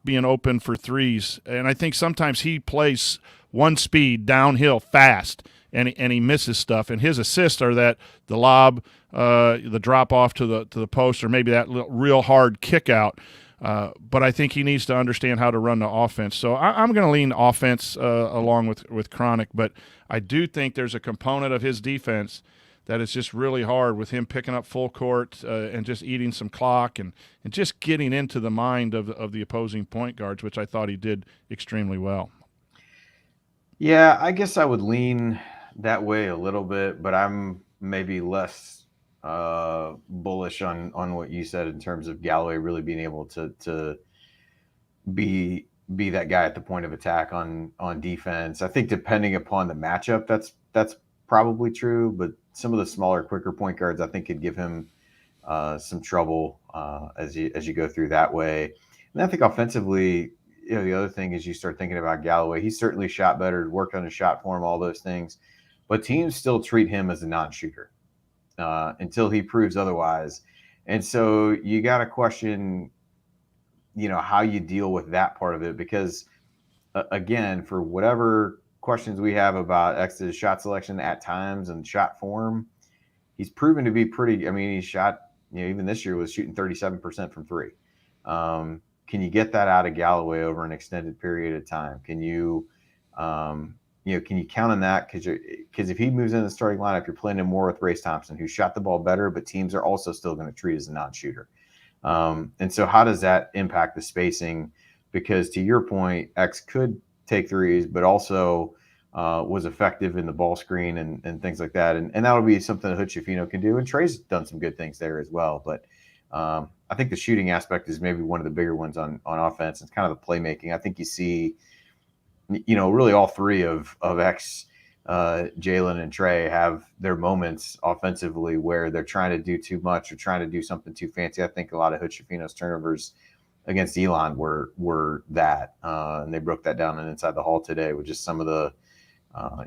being open for threes, and I think sometimes he plays one speed downhill fast, and he misses stuff. And his assists are the lob, the drop off to the post, or maybe that real hard kick out. But I think he needs to understand how to run the offense. So I'm going to lean offense along with Chronic, but I do think there's a component of his defense that is just really hard with him picking up full court and just eating some clock and just getting into the mind of the opposing point guards, which I thought he did extremely well. Yeah, I guess I would lean that way a little bit, but I'm maybe less bullish on what you said in terms of Galloway really being able to be that guy at the point of attack on defense. I think depending upon the matchup, that's probably true, but some of the smaller, quicker point guards, I think, could give him some trouble as you go through that way. And I think offensively, the other thing is you start thinking about Galloway. He's certainly shot better, worked on his shot form, all those things, but teams still treat him as a non-shooter until he proves otherwise. And so you got to question, how you deal with that part of it, because again, for whatever questions we have about X's shot selection at times and shot form, he's proven to be pretty. I mean, he shot, even this year was shooting 37% from three. Can you get that out of Galloway over an extended period of time? Can you, can you count on that? Because if he moves in the starting lineup, you're playing him more with Race Thompson, who shot the ball better, but teams are also still going to treat as a non-shooter. And so how does that impact the spacing? Because to your point, X could take threes, but also was effective in the ball screen and things like that. And that'll be something that Hood-Schifino can do. And Trey's done some good things there as well. But I think the shooting aspect is maybe one of the bigger ones on offense. It's kind of the playmaking. I think you see, really all three of X, Jalen and Trey have their moments offensively where they're trying to do too much or trying to do something too fancy. I think a lot of Hood-Schifino's turnovers against Elon were that. And they broke that down in Inside the Hall today with just some of the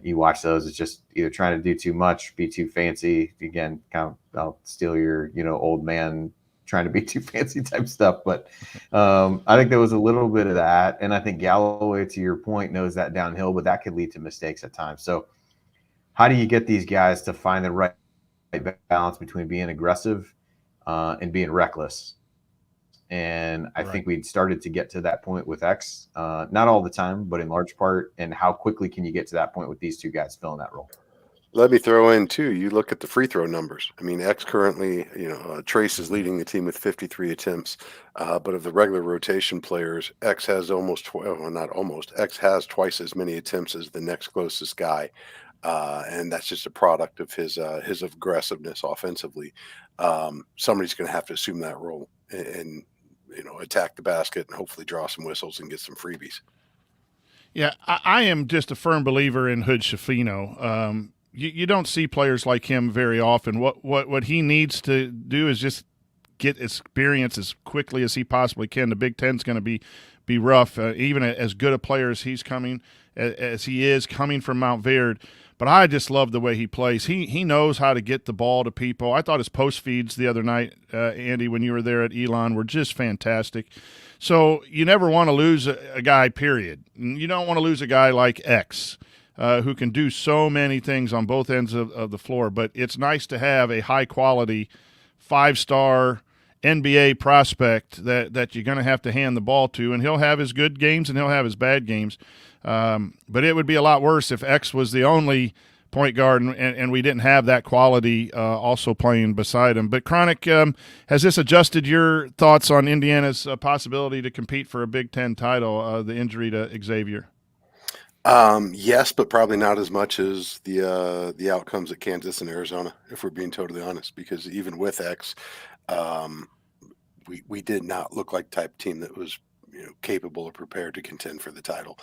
you watch those, it's just either trying to do too much, be too fancy. Again, kind of, I'll steal your, old man trying to be too fancy type stuff. But I think there was a little bit of that. And I think Galloway, to your point, knows that downhill, but that could lead to mistakes at times. So how do you get these guys to find the right balance between being aggressive and being reckless? And I think we'd started to get to that point with X, not all the time, but in large part. And how quickly can you get to that point with these two guys filling that role? Let me throw in too. You look at the free throw numbers. I mean, X currently, Trace is leading the team with 53 attempts, but of the regular rotation players, X has X has twice as many attempts as the next closest guy, and that's just a product of his aggressiveness offensively. Somebody's going to have to assume that role and attack the basket and hopefully draw some whistles and get some freebies. Yeah, I am just a firm believer in Hood Schifino. You don't see players like him very often. What he needs to do is just get experience as quickly as he possibly can. The Big Ten's going to be rough, even as good a player as he is coming from Mount Verde. But I just love the way he plays. He knows how to get the ball to people. I thought his post feeds the other night, Andy, when you were there at Elon, were just fantastic. So you never want to lose a guy, period. You don't want to lose a guy like X, who can do so many things on both ends of the floor. But it's nice to have a high-quality, 5-star NBA prospect that you're going to have to hand the ball to, and he'll have his good games and he'll have his bad games. But it would be a lot worse if X was the only point guard and we didn't have that quality also playing beside him. But Chronic, has this adjusted your thoughts on Indiana's possibility to compete for a Big Ten title, the injury to Xavier? Yes, but probably not as much as the outcomes at Kansas and Arizona, if we're being totally honest, because even with X, we did not look like the type of team that was capable or prepared to contend for the title.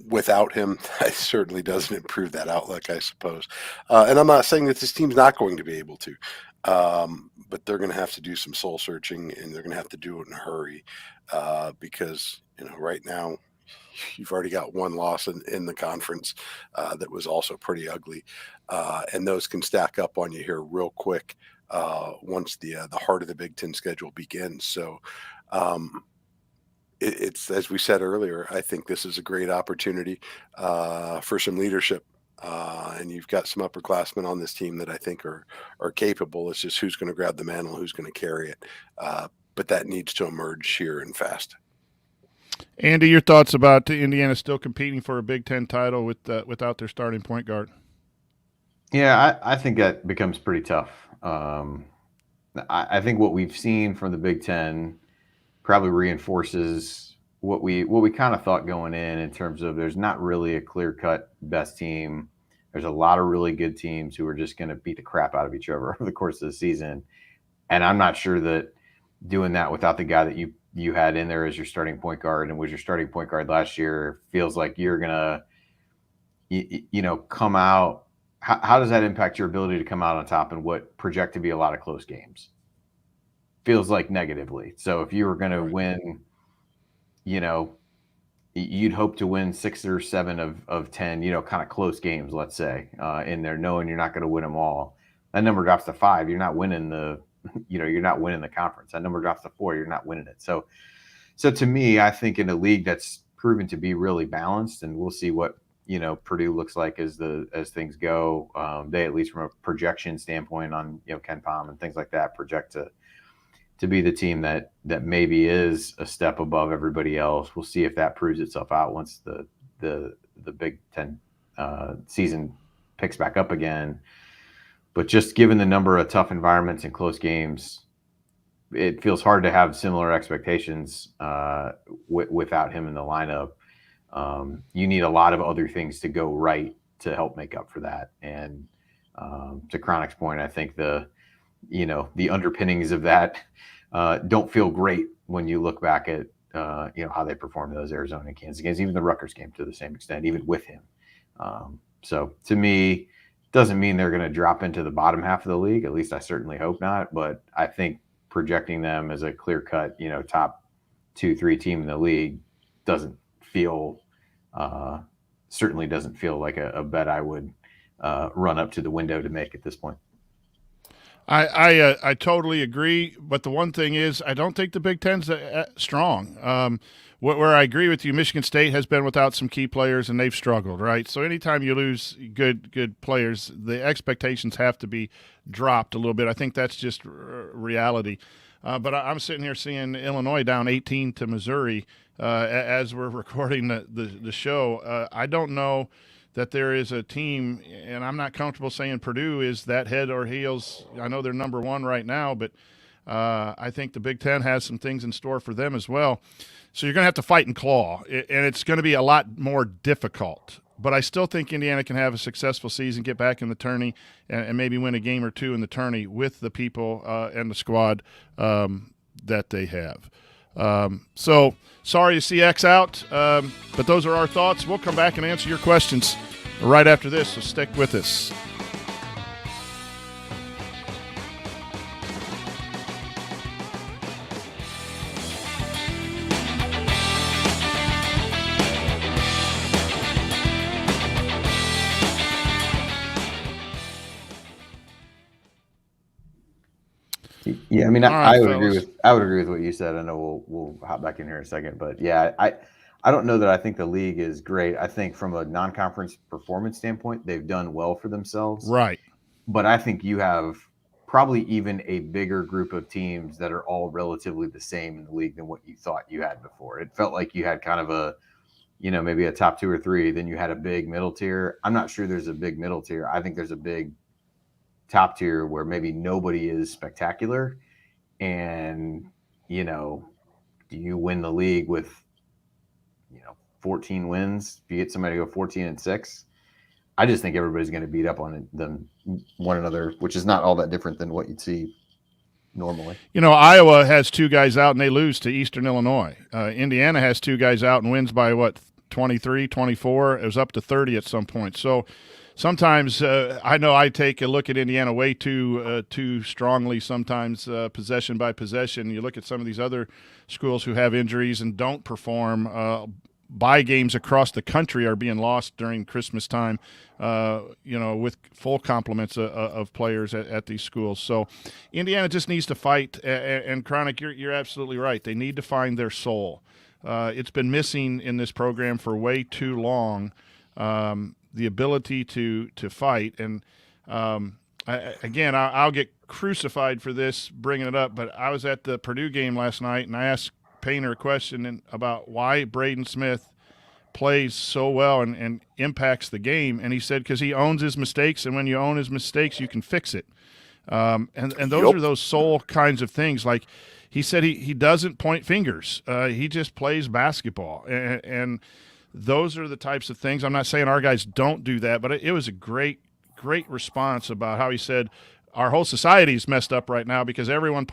Without him, that certainly doesn't improve that outlook, I suppose. And I'm not saying that this team's not going to be able to, but they're going to have to do some soul searching, and they're going to have to do it in a hurry, because right now you've already got one loss in the conference that was also pretty ugly, and those can stack up on you here real quick once the heart of the Big Ten schedule begins. So it's, as we said earlier, I think this is a great opportunity for some leadership, and you've got some upperclassmen on this team that I think are capable. It's just who's going to grab the mantle, who's going to carry it, but that needs to emerge here and fast. Andy, your thoughts about Indiana still competing for a Big Ten title without their starting point guard? Yeah, I think that becomes pretty tough. I think what we've seen from the Big Ten probably reinforces what we kind of thought going in terms of there's not really a clear-cut best team. There's a lot of really good teams who are just going to beat the crap out of each other over the course of the season. And I'm not sure that doing that without the guy that you had in there as your starting point guard and was your starting point guard last year feels like you're going to, come out. How does that impact your ability to come out on top in what project to be a lot of close games? Feels like negatively. So if you were going to win, you'd hope to win 6 or 7 of 10, kind of close games, let's say, in there, knowing you're not going to win them all. That number drops to 5. You're not winning you're not winning the conference. That number drops to 4. You're not winning it. So to me, I think in a league that's proven to be really balanced, and we'll see what Purdue looks like as things go. They, at least from a projection standpoint on Ken Pom and things like that, project to be the team that maybe is a step above everybody else. We'll see if that proves itself out once the Big Ten season picks back up again. But just given the number of tough environments and close games, it feels hard to have similar expectations without him in the lineup. You need a lot of other things to go right to help make up for that. And to Chronic's point, I think the underpinnings of that don't feel great when you look back at how they performed in those Arizona and Kansas games, even the Rutgers game to the same extent, even with him. So to me, doesn't mean they're going to drop into the bottom half of the league. At least I certainly hope not. But I think projecting them as a clear-cut, top 2-3 team in the league doesn't feel certainly doesn't feel like a bet I would run up to the window to make at this point. I totally agree, but the one thing is I don't think the Big Ten's strong. Where I agree with you, Michigan State has been without some key players, and they've struggled, right? So anytime you lose good players, the expectations have to be dropped a little bit. I think that's just reality. But I'm sitting here seeing Illinois down 18 to Missouri as we're recording the show. I don't know that there is a team, and I'm not comfortable saying Purdue is that head or heels. I know they're number one right now, but I think the Big Ten has some things in store for them as well. So you're going to have to fight and claw, and it's going to be a lot more difficult. But I still think Indiana can have a successful season, get back in the tourney, and maybe win a game or two in the tourney with the people and the squad that they have. So sorry to see X out, but those are our thoughts. We'll come back and answer your questions right after this, so stick with us. Yeah, I mean, All right, I would fellas. agree with what you said. I know we'll hop back in here in a second, but yeah, I don't know that I think the league is great. I think from a non-conference performance standpoint, they've done well for themselves. Right. But I think you have probably even a bigger group of teams that are all relatively the same in the league than what you thought you had before. It felt like you had kind of a, maybe a top 2 or 3, then you had a big middle tier. I'm not sure there's a big middle tier. I think there's a big top tier where maybe nobody is spectacular. And, do you win the league with, 14 wins? If you get somebody to go 14-6, I just think everybody's going to beat up on one another, which is not all that different than what you'd see normally. Iowa has 2 guys out and they lose to Eastern Illinois. Indiana has 2 guys out and wins by 23, 24. It was up to 30 at some point. So sometimes I know I take a look at Indiana way too strongly sometimes, possession by possession. You look at some of these other schools who have injuries and don't perform. Bye games across the country are being lost during Christmas time, with full complements of players at these schools. So Indiana just needs to fight. And Chronic, you're absolutely right. They need to find their soul. It's been missing in this program for way too long. The ability to fight. And I'll get crucified for this bringing it up, but I was at the Purdue game last night and I asked Painter a question about why Braden Smith plays so well and impacts the game. And he said, because he owns his mistakes, and when you own his mistakes, you can fix it. And those are those soul kinds of things. Like he said, he doesn't point fingers. He just plays basketball. And those are the types of things. I'm not saying our guys don't do that, but it was a great response about how he said our whole society is messed up right now because everyone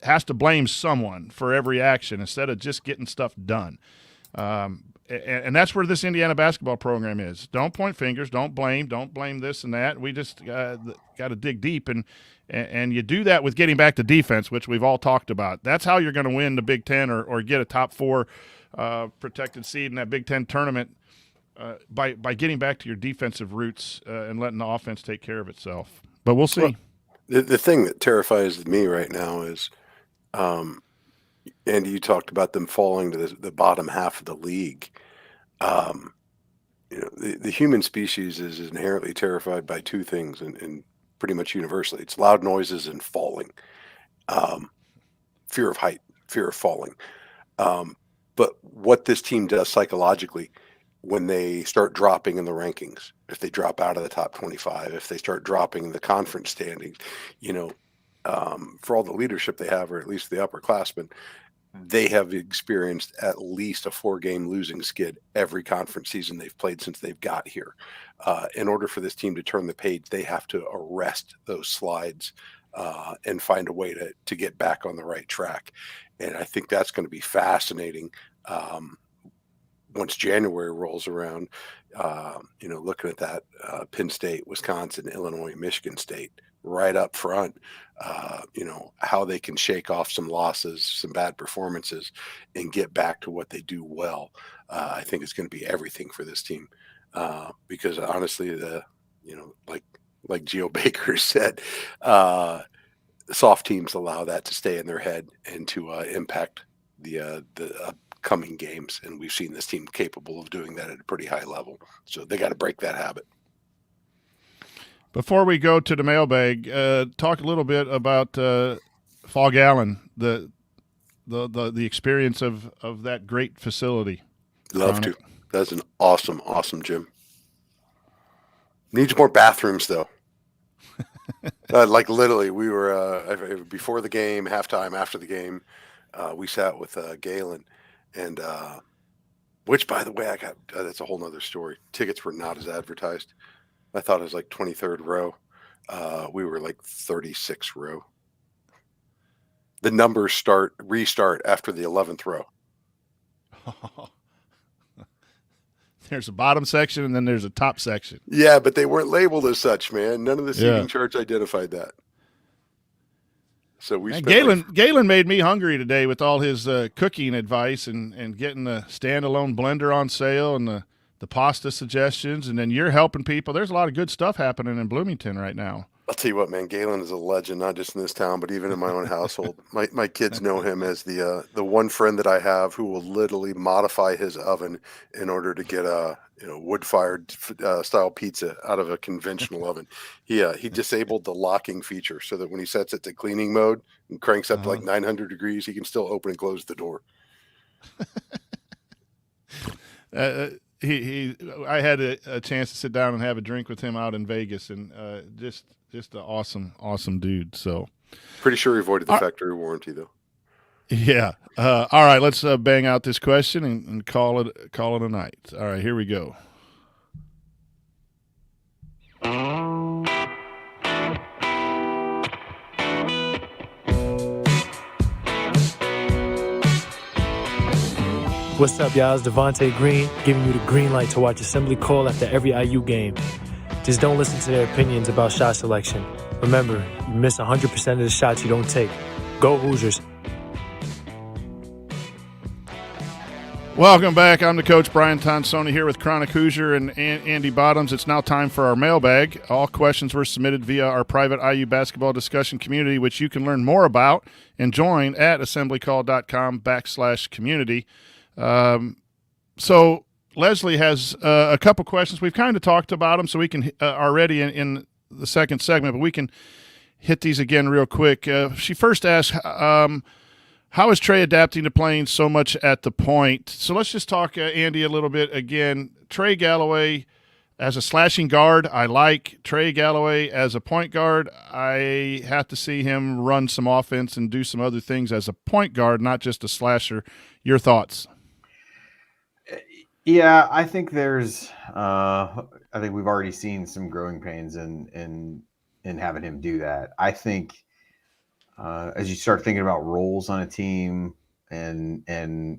has to blame someone for every action instead of just getting stuff done. And that's where this Indiana basketball program is. Don't point fingers. Don't blame this and that. We just got to dig deep. And you do that with getting back to defense, which we've all talked about. That's how you're going to win the Big Ten or get a top 4 protected seed in that Big Ten tournament by getting back to your defensive roots and letting the offense take care of itself. But we'll see. Well, the thing that terrifies me right now is Andy, you talked about them falling to the bottom half of the league. The human species is inherently terrified by 2 things, and pretty much universally. It's loud noises and falling. Fear of height, fear of falling. But what this team does psychologically when they start dropping in the rankings, if they drop out of the top 25, if they start dropping in the conference standings, for all the leadership they have, or at least the upperclassmen, they have experienced at least a 4-game losing skid every conference season they've played since they've got here. In order for this team to turn the page, they have to arrest those slides and find a way to get back on the right track. And I think that's going to be fascinating once January rolls around, looking at that Penn State, Wisconsin, Illinois, Michigan State right up front, how they can shake off some losses, some bad performances, and get back to what they do well. I think it's going to be everything for this team because honestly, like Geo Baker said, soft teams allow that to stay in their head and to impact the upcoming games. And we've seen this team capable of doing that at a pretty high level. So they got to break that habit. Before we go to the mailbag, talk a little bit about Fog Allen, the experience of that great facility. Love to. That's an awesome gym. Needs more bathrooms though. Like literally, we were before the game, halftime, after the game, we sat with Galen, and which, by the way, I got that's a whole nother story. Tickets were not as advertised. I thought it was like 23rd row. We were like 36th row. The numbers restart after the 11th row. There's a bottom section and then there's a top section. Yeah, but they weren't labeled as such, man. None of the seating charts identified that. So Galen made me hungry today with all his cooking advice and getting the standalone blender on sale and the pasta suggestions. And then you're helping people. There's a lot of good stuff happening in Bloomington right now. I'll tell you what, man, Galen is a legend, not just in this town, but even in my own household. My kids know him as the one friend that I have who will literally modify his oven in order to get a wood-fired style pizza out of a conventional oven. He disabled the locking feature so that when he sets it to cleaning mode and cranks up to like 900 degrees, he can still open and close the door. I had a chance to sit down and have a drink with him out in Vegas, and just an awesome dude. So pretty sure he avoided the factory warranty though. Yeah. All right, let's bang out this question and call it a night. All right, here we go. What's up, y'all? It's Devontae Green giving you the green light to watch Assembly Call after every IU game. Just don't listen to their opinions about shot selection. Remember, you miss 100% of the shots you don't take. Go Hoosiers. Welcome back. I'm the coach, Brian Tonsoni, here with Chronic Hoosier and Andy Bottoms. It's now time for our mailbag. All questions were submitted via our private IU basketball discussion community, which you can learn more about and join at assemblycall.com/community. So Leslie has a couple questions. We've kind of talked about them, so we can already in the second segment, but we can hit these again real quick. She first asked, how is Trey adapting to playing so much at the point? So let's just talk, Andy, a little bit again. Trey Galloway as a slashing guard, I like. Trey Galloway as a point guard, I have to see him run some offense and do some other things as a point guard, not just a slasher. Your thoughts? Yeah, I think there's I think we've already seen some growing pains in having him do that. I think as you start thinking about roles on a team and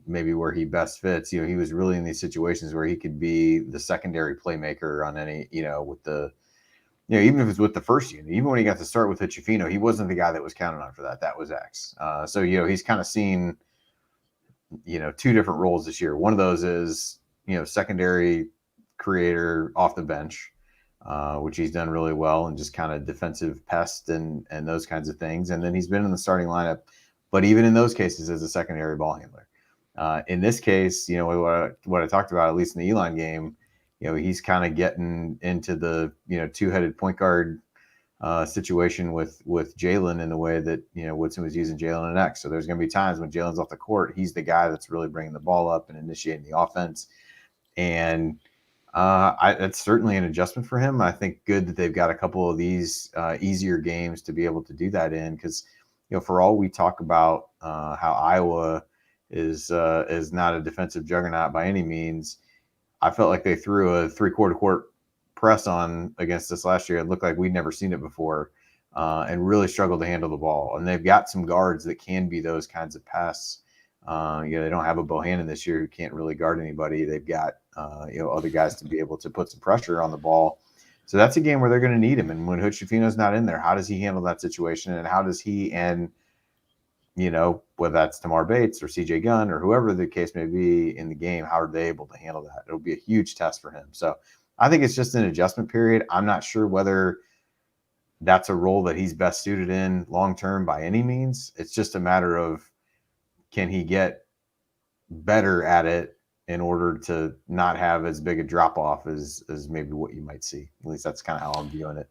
maybe where he best fits, he was really in these situations where he could be the secondary playmaker on any, with the, even if it's with the first unit, even when he got to start with Hitchafino, he wasn't the guy that was counted on for that. That was X. So, he's kind of seen, two different roles this year. One of those is, secondary creator off the bench, which he's done really well, and just kind of defensive pest and those kinds of things. And then he's been in the starting lineup, but even in those cases as a secondary ball handler. In this case, what I talked about, at least in the Elon game, he's kind of getting into the, two-headed point guard situation with Jalen in the way that, Woodson was using Jalen and X. So there's going to be times when Jalen's off the court, he's the guy that's really bringing the ball up and initiating the offense. And it's certainly an adjustment for him. I think good that they've got a couple of these easier games to be able to do that in, because, for all we talk about how Iowa is not a defensive juggernaut by any means, I felt like they threw a three-quarter court press on against us last year. It looked like we'd never seen it before, and really struggled to handle the ball. And they've got some guards that can be those kinds of pests. They don't have a Bohannon this year who can't really guard anybody. They've got other guys to be able to put some pressure on the ball. So that's a game where they're going to need him. And when Hitchafino's not in there, how does he handle that situation? And how does he and whether that's Tamar Bates or CJ Gunn or whoever the case may be in the game, how are they able to handle that? It'll be a huge test for him. So I think it's just an adjustment period. I'm not sure whether that's a role that he's best suited in long-term by any means. It's just a matter of, can he get better at it in order to not have as big a drop-off as maybe what you might see? At least that's kind of how I'm viewing it.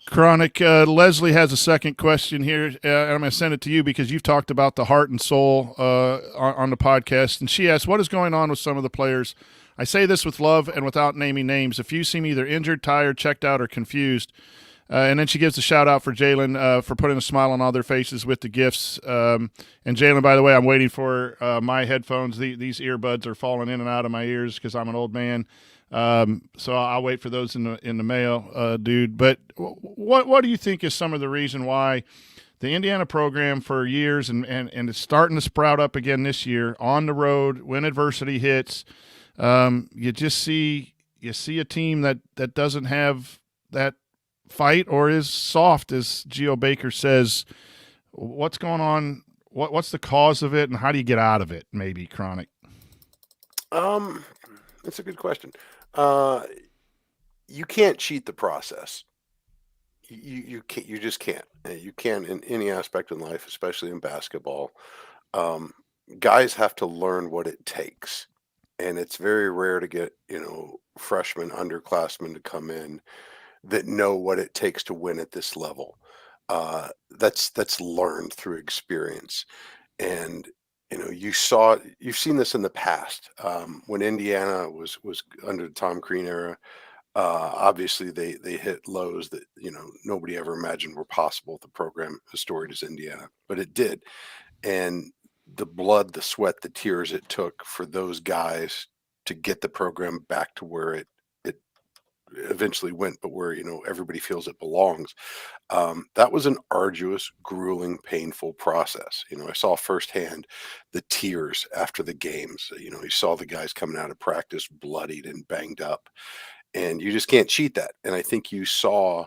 Chronic, Leslie has a second question here, and I'm going to send it to you because you've talked about the heart and soul on the podcast. And she asks, what is going on with some of the players? I say this with love and without naming names. A few seem either injured, tired, checked out, or confused. And then she gives a shout-out for Jalen for putting a smile on all their faces with the gifts. And Jalen, by the way, I'm waiting for my headphones. These earbuds are falling in and out of my ears because I'm an old man. So I'll wait for those in the mail, dude. But what do you think is some of the reason why the Indiana program for years and it's starting to sprout up again this year on the road when adversity hits? You see a team that doesn't have that fight or is soft, as Geo Baker says. What's going on? What's the cause of it, and how do you get out of it? Maybe, Chronic. That's a good question. You can't cheat the process. You can't. You just can't. You can't in any aspect in life, especially in basketball. Guys have to learn what it takes, and it's very rare to get freshmen, underclassmen to come in that know what it takes to win at this level. That's learned through experience, and you've seen this in the past when Indiana was under the Tom Crean era. Obviously, they hit lows that nobody ever imagined were possible with a program as storied as Indiana, but it did. And the blood, the sweat, the tears it took for those guys to get the program back to where it eventually went, but where everybody feels it belongs. That was an arduous, grueling, painful process. I saw firsthand the tears after the games. You saw the guys coming out of practice bloodied and banged up, and you just can't cheat that. And I think you saw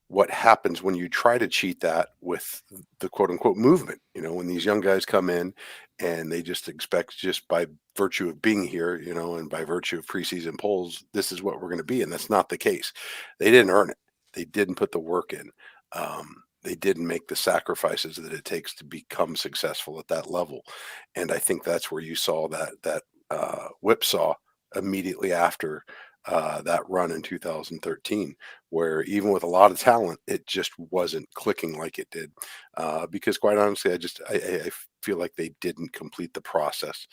what happens when you try to cheat that with the quote unquote movement. When these young guys come in and they just expect, just by virtue of being here, and by virtue of preseason polls, this is what we're going to be. And that's not the case. They didn't earn it. They didn't put the work in. They didn't make the sacrifices that it takes to become successful at that level. And I think that's where you saw that whipsaw immediately after that run in 2013, where even with a lot of talent, it just wasn't clicking like it did. Because quite honestly, I feel like they didn't complete the process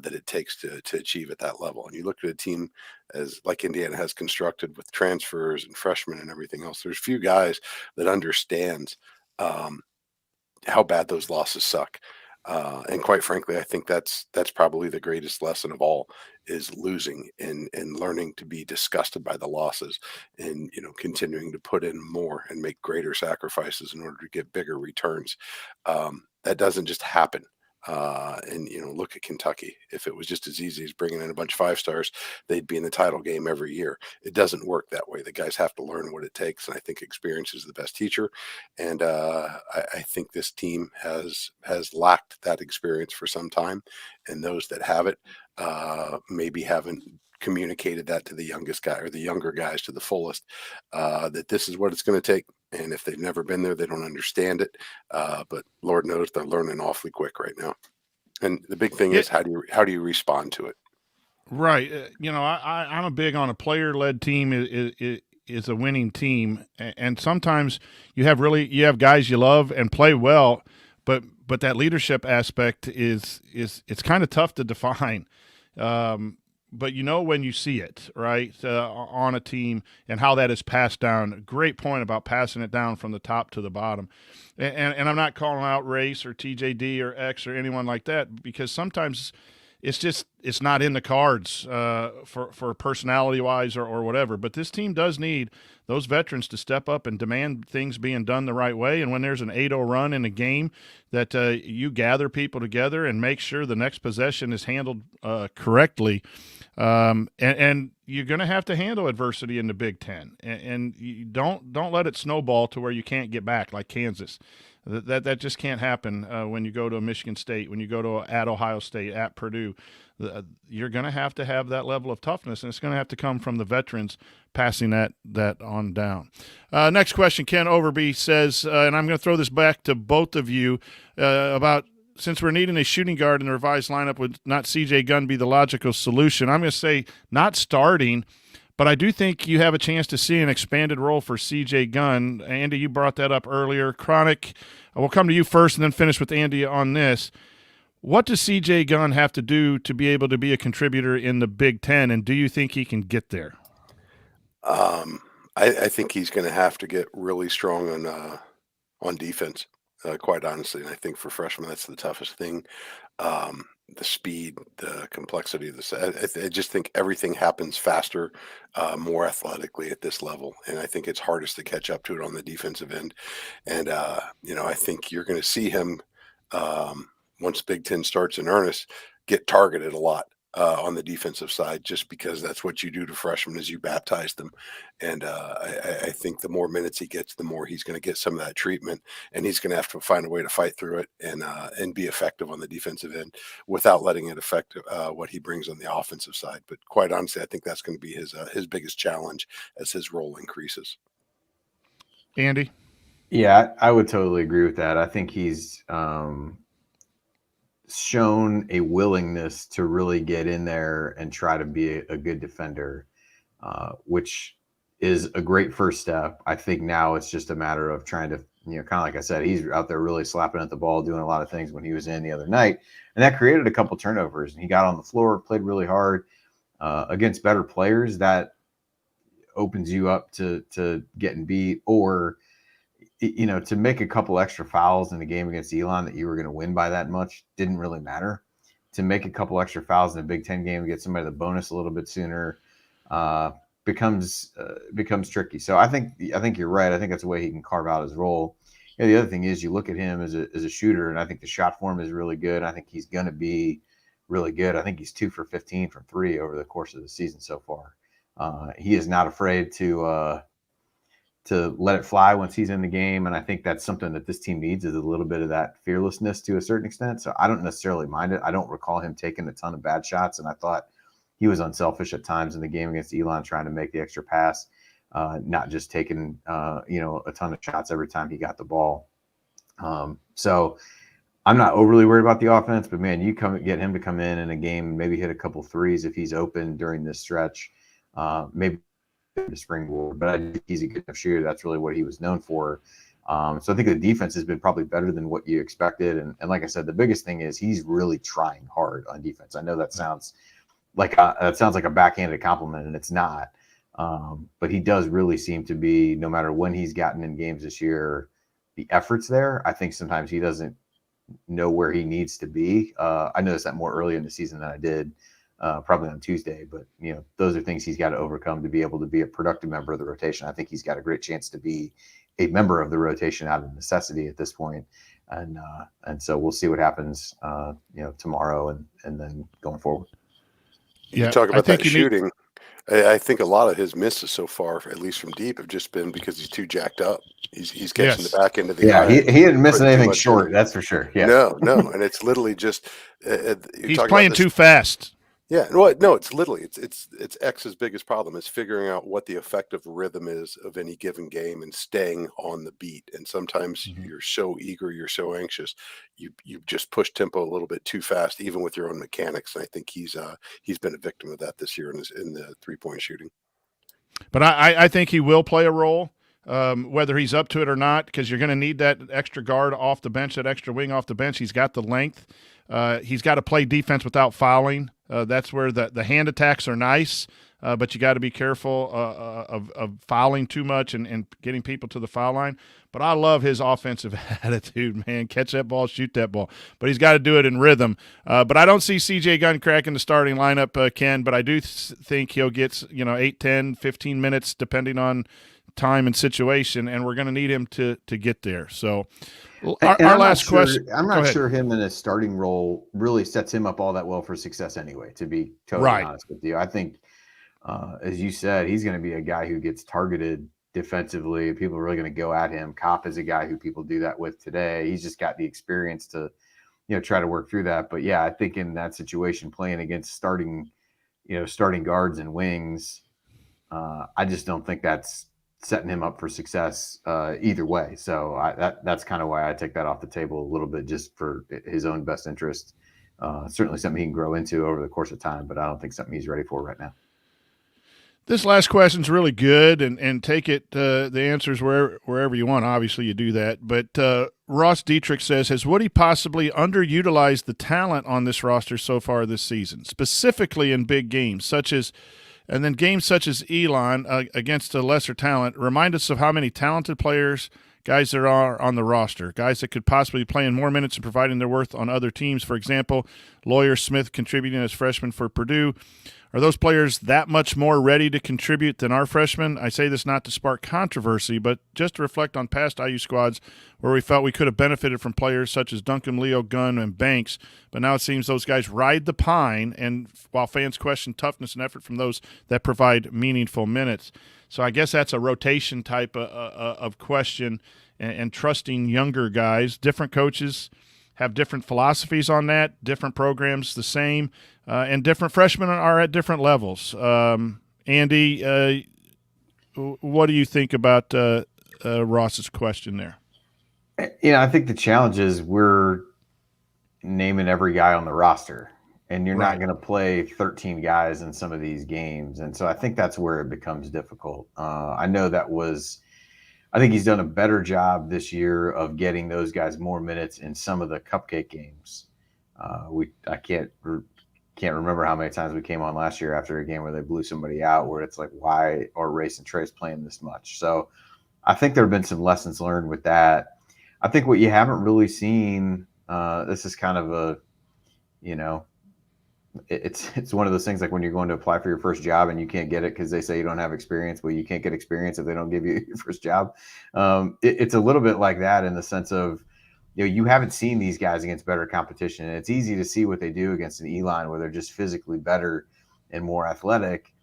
that it takes to achieve at that level. And you look at a team like Indiana has constructed with transfers and freshmen and everything else. There's few guys that understands how bad those losses suck. And quite frankly, I think that's probably the greatest lesson of all, is losing and learning to be disgusted by the losses, and continuing to put in more and make greater sacrifices in order to get bigger returns. That doesn't just happen. And look at Kentucky. If it was just as easy as bringing in a bunch of 5-stars, they'd be in the title game every year. It doesn't work that way. The guys have to learn what it takes, and I think experience is the best teacher. And I think this team has lacked that experience for some time, and those that have it maybe haven't communicated that to the youngest guy or the younger guys to the fullest, that this is what it's going to take. And if they've never been there, they don't understand it. But Lord knows they're learning awfully quick right now. And the big thing is, how do you respond to it? Right. I'm a big on a player-led team is a winning team. And sometimes you have guys you love and play well, but that leadership aspect is it's kind of tough to define. But when you see it, right, on a team and how that is passed down. Great point about passing it down from the top to the bottom. And I'm not calling out race or TJD or X or anyone like that, because sometimes it's not in the cards for personality-wise or whatever. But this team does need those veterans to step up and demand things being done the right way. And when there's an 8-0 run in a game, that you gather people together and make sure the next possession is handled correctly. And you're going to have to handle adversity in the Big Ten, and you don't let it snowball to where you can't get back like Kansas. That just can't happen when you go to Michigan State, when you go at Ohio State, at Purdue. You're going to have that level of toughness, and it's going to have to come from the veterans passing that on down. Next question, Ken Overby says, and I'm going to throw this back to both of you, about since we're needing a shooting guard in the revised lineup, would not C.J. Gunn be the logical solution? I'm going to say not starting, But I do think you have a chance to see an expanded role for C.J. Gunn. Andy, you brought that up earlier. Chronic, we'll come to you first and then finish with Andy on this. What does C.J. Gunn have to do to be able to be a contributor in the Big Ten, and do you think he can get there? I think he's going to have to get really strong on defense, quite honestly. And I think for freshmen, that's the toughest thing. The speed, the complexity of this. I just think everything happens faster, more athletically at this level. And I think it's hardest to catch up to it on the defensive end. And, I think you're going to see him, once Big Ten starts in earnest, get targeted a lot on the defensive side, just because that's what you do to freshmen is you baptize them. And I think the more minutes he gets, the more he's going to get some of that treatment, and he's going to have to find a way to fight through it and be effective on the defensive end without letting it affect what he brings on the offensive side. But quite honestly, I think that's going to be his biggest challenge as his role increases. Andy? Yeah, I would totally agree with that. I think he's shown a willingness to really get in there and try to be a good defender, which is a great first step. I think now it's just a matter of trying to, kind of like I said, he's out there really slapping at the ball, doing a lot of things when he was in the other night. And that created a couple turnovers. And he got on the floor, played really hard against better players. That opens you up to getting beat, or to make a couple extra fouls in the game against Elon that you were going to win by that much didn't really matter. To make a couple extra fouls in a Big Ten game and get somebody the bonus a little bit sooner becomes tricky. So I think you're right. I think that's the way he can carve out his role. The other thing is you look at him as a shooter, and I think the shot form is really good. I think he's going to be really good. I think he's 2 for 15 from 3 over the course of the season so far. He is not afraid to let it fly once he's in the game. And I think that's something that this team needs, is a little bit of that fearlessness to a certain extent. So I don't necessarily mind it. I don't recall him taking a ton of bad shots. And I thought he was unselfish at times in the game against Elon, trying to make the extra pass, not just taking, a ton of shots every time he got the ball. So I'm not overly worried about the offense, but man, you get him to come in a game and maybe hit a couple threes if he's open during this stretch, maybe the springboard, but I think he's a good enough shooter. That's really what he was known for. So I think the defense has been probably better than what you expected. And like I said, the biggest thing is he's really trying hard on defense. I know that sounds like a backhanded compliment, and it's not. But he does really seem to be, no matter when he's gotten in games this year, the effort's there. I think sometimes he doesn't know where he needs to be. I noticed that more early in the season than I did probably on Tuesday, but those are things he's got to overcome to be able to be a productive member of the rotation. I think he's got a great chance to be a member of the rotation out of necessity at this point. And so we'll see what happens, tomorrow and then going forward. You talk about that shooting. I think a lot of his misses so far, at least from deep, have just been because he's too jacked up. He's catching the back end of the guy. He didn't miss anything short, that's for sure. Yeah. No, and it's literally just he's playing too fast. Yeah, well, no, it's literally it's X's biggest problem is figuring out what the effective rhythm is of any given game and staying on the beat. And sometimes you're so eager, you're so anxious, you just push tempo a little bit too fast, even with your own mechanics. And I think he's been a victim of that this year in the 3-point shooting. But I think he will play a role, whether he's up to it or not, because you're going to need that extra guard off the bench, that extra wing off the bench. He's got the length. He's got to play defense without fouling. That's where the hand attacks are nice, but you got to be careful of fouling too much and getting people to the foul line. But I love his offensive attitude, man. Catch that ball, shoot that ball. But he's got to do it in rhythm. But I don't see C.J. Gunn cracking the starting lineup, Ken, but I do think he'll get 8, 10, 15 minutes depending on time and situation, and we're going to need him to get there. So our last question. I'm not sure him in a starting role really sets him up all that well for success anyway, to be totally honest with you. I think, as you said, he's going to be a guy who gets targeted defensively. People are really going to go at him. Kopp is a guy who people do that with today. He's just got the experience to, try to work through that. But yeah, I think in that situation, playing against starting guards and wings, I just don't think that's setting him up for success either way. So that's kind of why I take that off the table a little bit, just for his own best interest. Certainly something he can grow into over the course of time, but I don't think something he's ready for right now. This last question's really good, and take it the answers wherever you want. Obviously, you do that. But Ross Dietrich says, has Woody possibly underutilized the talent on this roster so far this season, specifically in big games, and then games such as Elon against a lesser talent? Remind us of how many talented players, guys that are on the roster, guys that could possibly be playing more minutes and providing their worth on other teams. For example, Lawyer Smith contributing as freshman for Purdue. Are those players that much more ready to contribute than our freshmen? I say this not to spark controversy, but just to reflect on past IU squads where we felt we could have benefited from players such as Duncan, Leo, Gunn, and Banks. But now it seems those guys ride the pine, and while fans question toughness and effort from those that provide meaningful minutes. So I guess that's a rotation type of question, and trusting younger guys. Different coaches have different philosophies on that, different programs the same, and different freshmen are at different levels. Andy, what do you think about Ross's question there? I think the challenge is we're naming every guy on the roster, and you're not going to play 13 guys in some of these games. And so I think that's where it becomes difficult. I think he's done a better job this year of getting those guys more minutes in some of the cupcake games. I can't remember how many times we came on last year after a game where they blew somebody out, where it's like, why are Race and Trace playing this much? So I think there have been some lessons learned with that. I think what you haven't really seen, this is kind of it's one of those things like when you're going to apply for your first job and you can't get it because they say you don't have experience. Well, you can't get experience if they don't give you your first job. It's a little bit like that in the sense of, you haven't seen these guys against better competition. And it's easy to see what they do against an Elon where they're just physically better and more athletic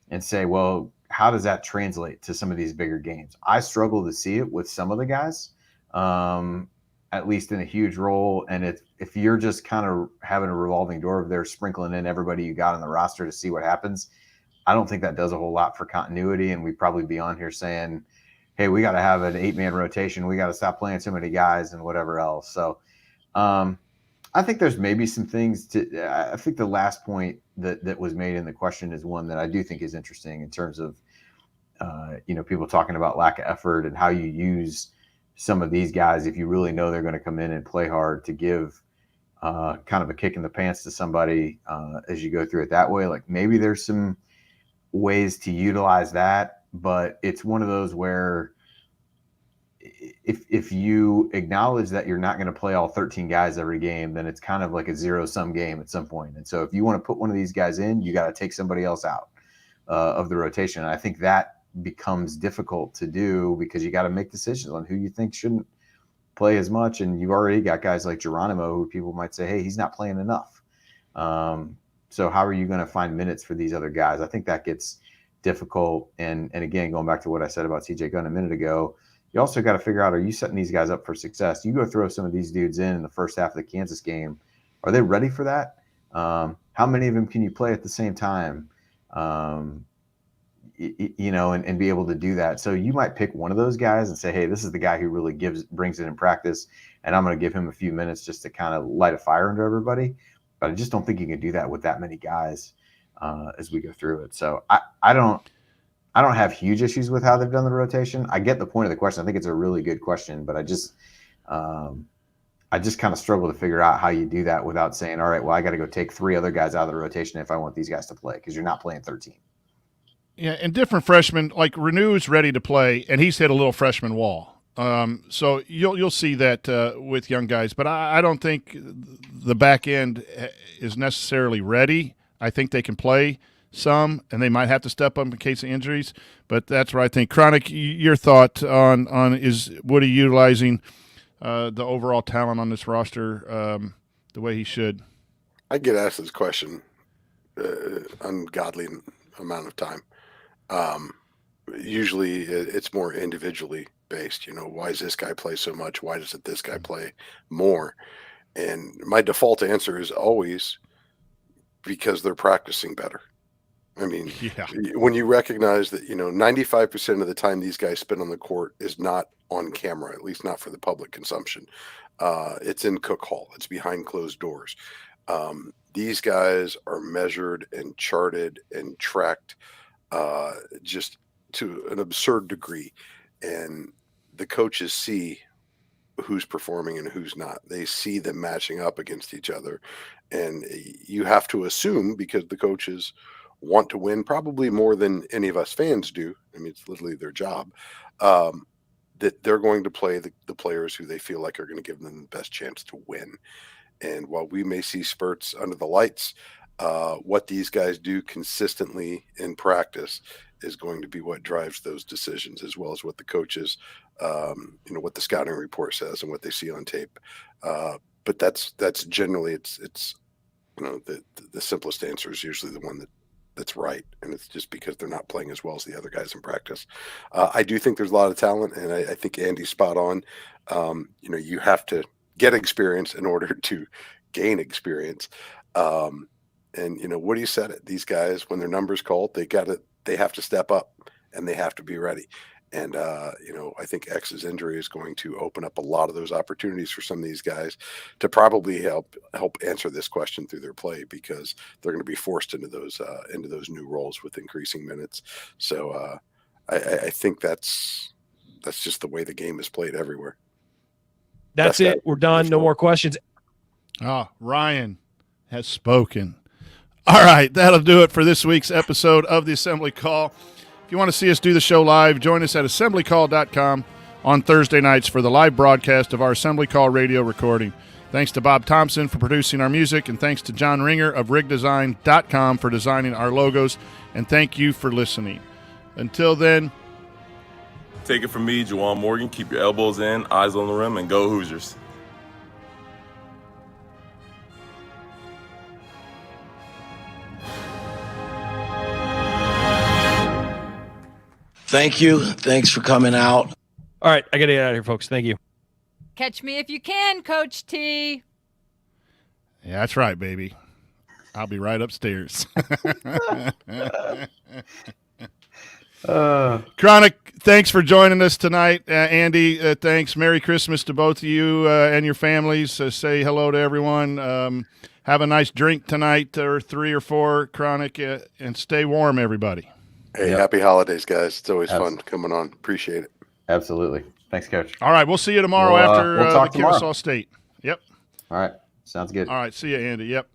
and say, well, how does that translate to some of these bigger games? I struggle to see it with some of the guys, at least in a huge role. And if you're just kind of having a revolving door of there sprinkling in everybody you got on the roster to see what happens, I don't think that does a whole lot for continuity. And we'd probably be on here saying, hey, we got to have an 8-man rotation. We got to stop playing so many guys and whatever else. So I think there's maybe some things I think the last point that was made in the question is one that I do think is interesting in terms of, people talking about lack of effort and how you use some of these guys, if you really know they're going to come in and play hard, to give kind of a kick in the pants to somebody as you go through it that way. Like maybe there's some ways to utilize that, but it's one of those where if you acknowledge that you're not going to play all 13 guys every game, then it's kind of like a zero-sum game at some point. And so if you want to put one of these guys in, you got to take somebody else out of the rotation. And I think that becomes difficult to do because you got to make decisions on who you think shouldn't play as much. And you've already got guys like Geronimo who people might say, hey, he's not playing enough. So how are you going to find minutes for these other guys? I think that gets difficult. And again, going back to what I said about CJ Gunn a minute ago, you also got to figure out, are you setting these guys up for success? You go throw some of these dudes in the first half of the Kansas game. Are they ready for that? How many of them can you play at the same time? And be able to do that. So you might pick one of those guys and say, hey, this is the guy who really brings it in practice, and I'm going to give him a few minutes just to kind of light a fire under everybody. But I just don't think you can do that with that many guys as we go through it. So I don't have huge issues with how they've done the rotation. I get the point of the question. I think it's a really good question, but I just kind of struggle to figure out how you do that without saying, all right, well, I got to go take 3 other guys out of the rotation if I want these guys to play, because you're not playing 13. Yeah, and different freshmen, like Renew's ready to play, and he's hit a little freshman wall. So you'll see that with young guys. But I don't think the back end is necessarily ready. I think they can play some, and they might have to step up in case of injuries. But that's where I think. Chronic, your thought on is Woody utilizing the overall talent on this roster the way he should? I get asked this question ungodly amount of time. Usually it's more individually based, why does this guy play so much? Why doesn't this guy play more? And my default answer is always because they're practicing better. I mean, when you recognize that, 95% of the time these guys spend on the court is not on camera, at least not for the public consumption. It's in Cook Hall. It's behind closed doors. These guys are measured and charted and tracked just to an absurd degree. And the coaches see who's performing and who's not. They see them matching up against each other. And you have to assume, because the coaches want to win probably more than any of us fans do, I mean, it's literally their job, that they're going to play the players who they feel like are going to give them the best chance to win. And while we may see spurts under the lights, what these guys do consistently in practice is going to be what drives those decisions, as well as what the coaches, what the scouting report says and what they see on tape. But that's generally it's the simplest answer is usually the one that's right, and it's just because they're not playing as well as the other guys in practice. I do think there's a lot of talent, and I think Andy's spot on. You have to get experience in order to gain experience. And Woody said it. These guys, when their number's called, they have to step up and they have to be ready. And I think X's injury is going to open up a lot of those opportunities for some of these guys to probably help answer this question through their play, because they're going to be forced into those new roles with increasing minutes. So I think that's just the way the game is played everywhere. That's it. We're done. No more questions. Ryan has spoken. All right, that'll do it for this week's episode of the Assembly Call. If you want to see us do the show live, join us at assemblycall.com on Thursday nights for the live broadcast of our Assembly Call radio recording. Thanks to Bob Thompson for producing our music, and thanks to John Ringer of rigdesign.com for designing our logos, and thank you for listening. Until then, take it from me, Juwan Morgan. Keep your elbows in, eyes on the rim, and go Hoosiers. Thank you. Thanks for coming out. All right, I got to get out of here, folks. Thank you. Catch me if you can, Coach T. Yeah, that's right, baby. I'll be right upstairs. Chronic, thanks for joining us tonight. Andy, thanks. Merry Christmas to both of you and your families. Say hello to everyone. Have a nice drink tonight, or 3 or 4, Chronic, and stay warm, everybody. Hey, Happy holidays, guys. It's always fun coming on. Appreciate it. Absolutely. Thanks, Coach. All right, we'll see you tomorrow after we'll talk the Kennesaw State. Yep. All right. Sounds good. All right, see you, Andy. Yep.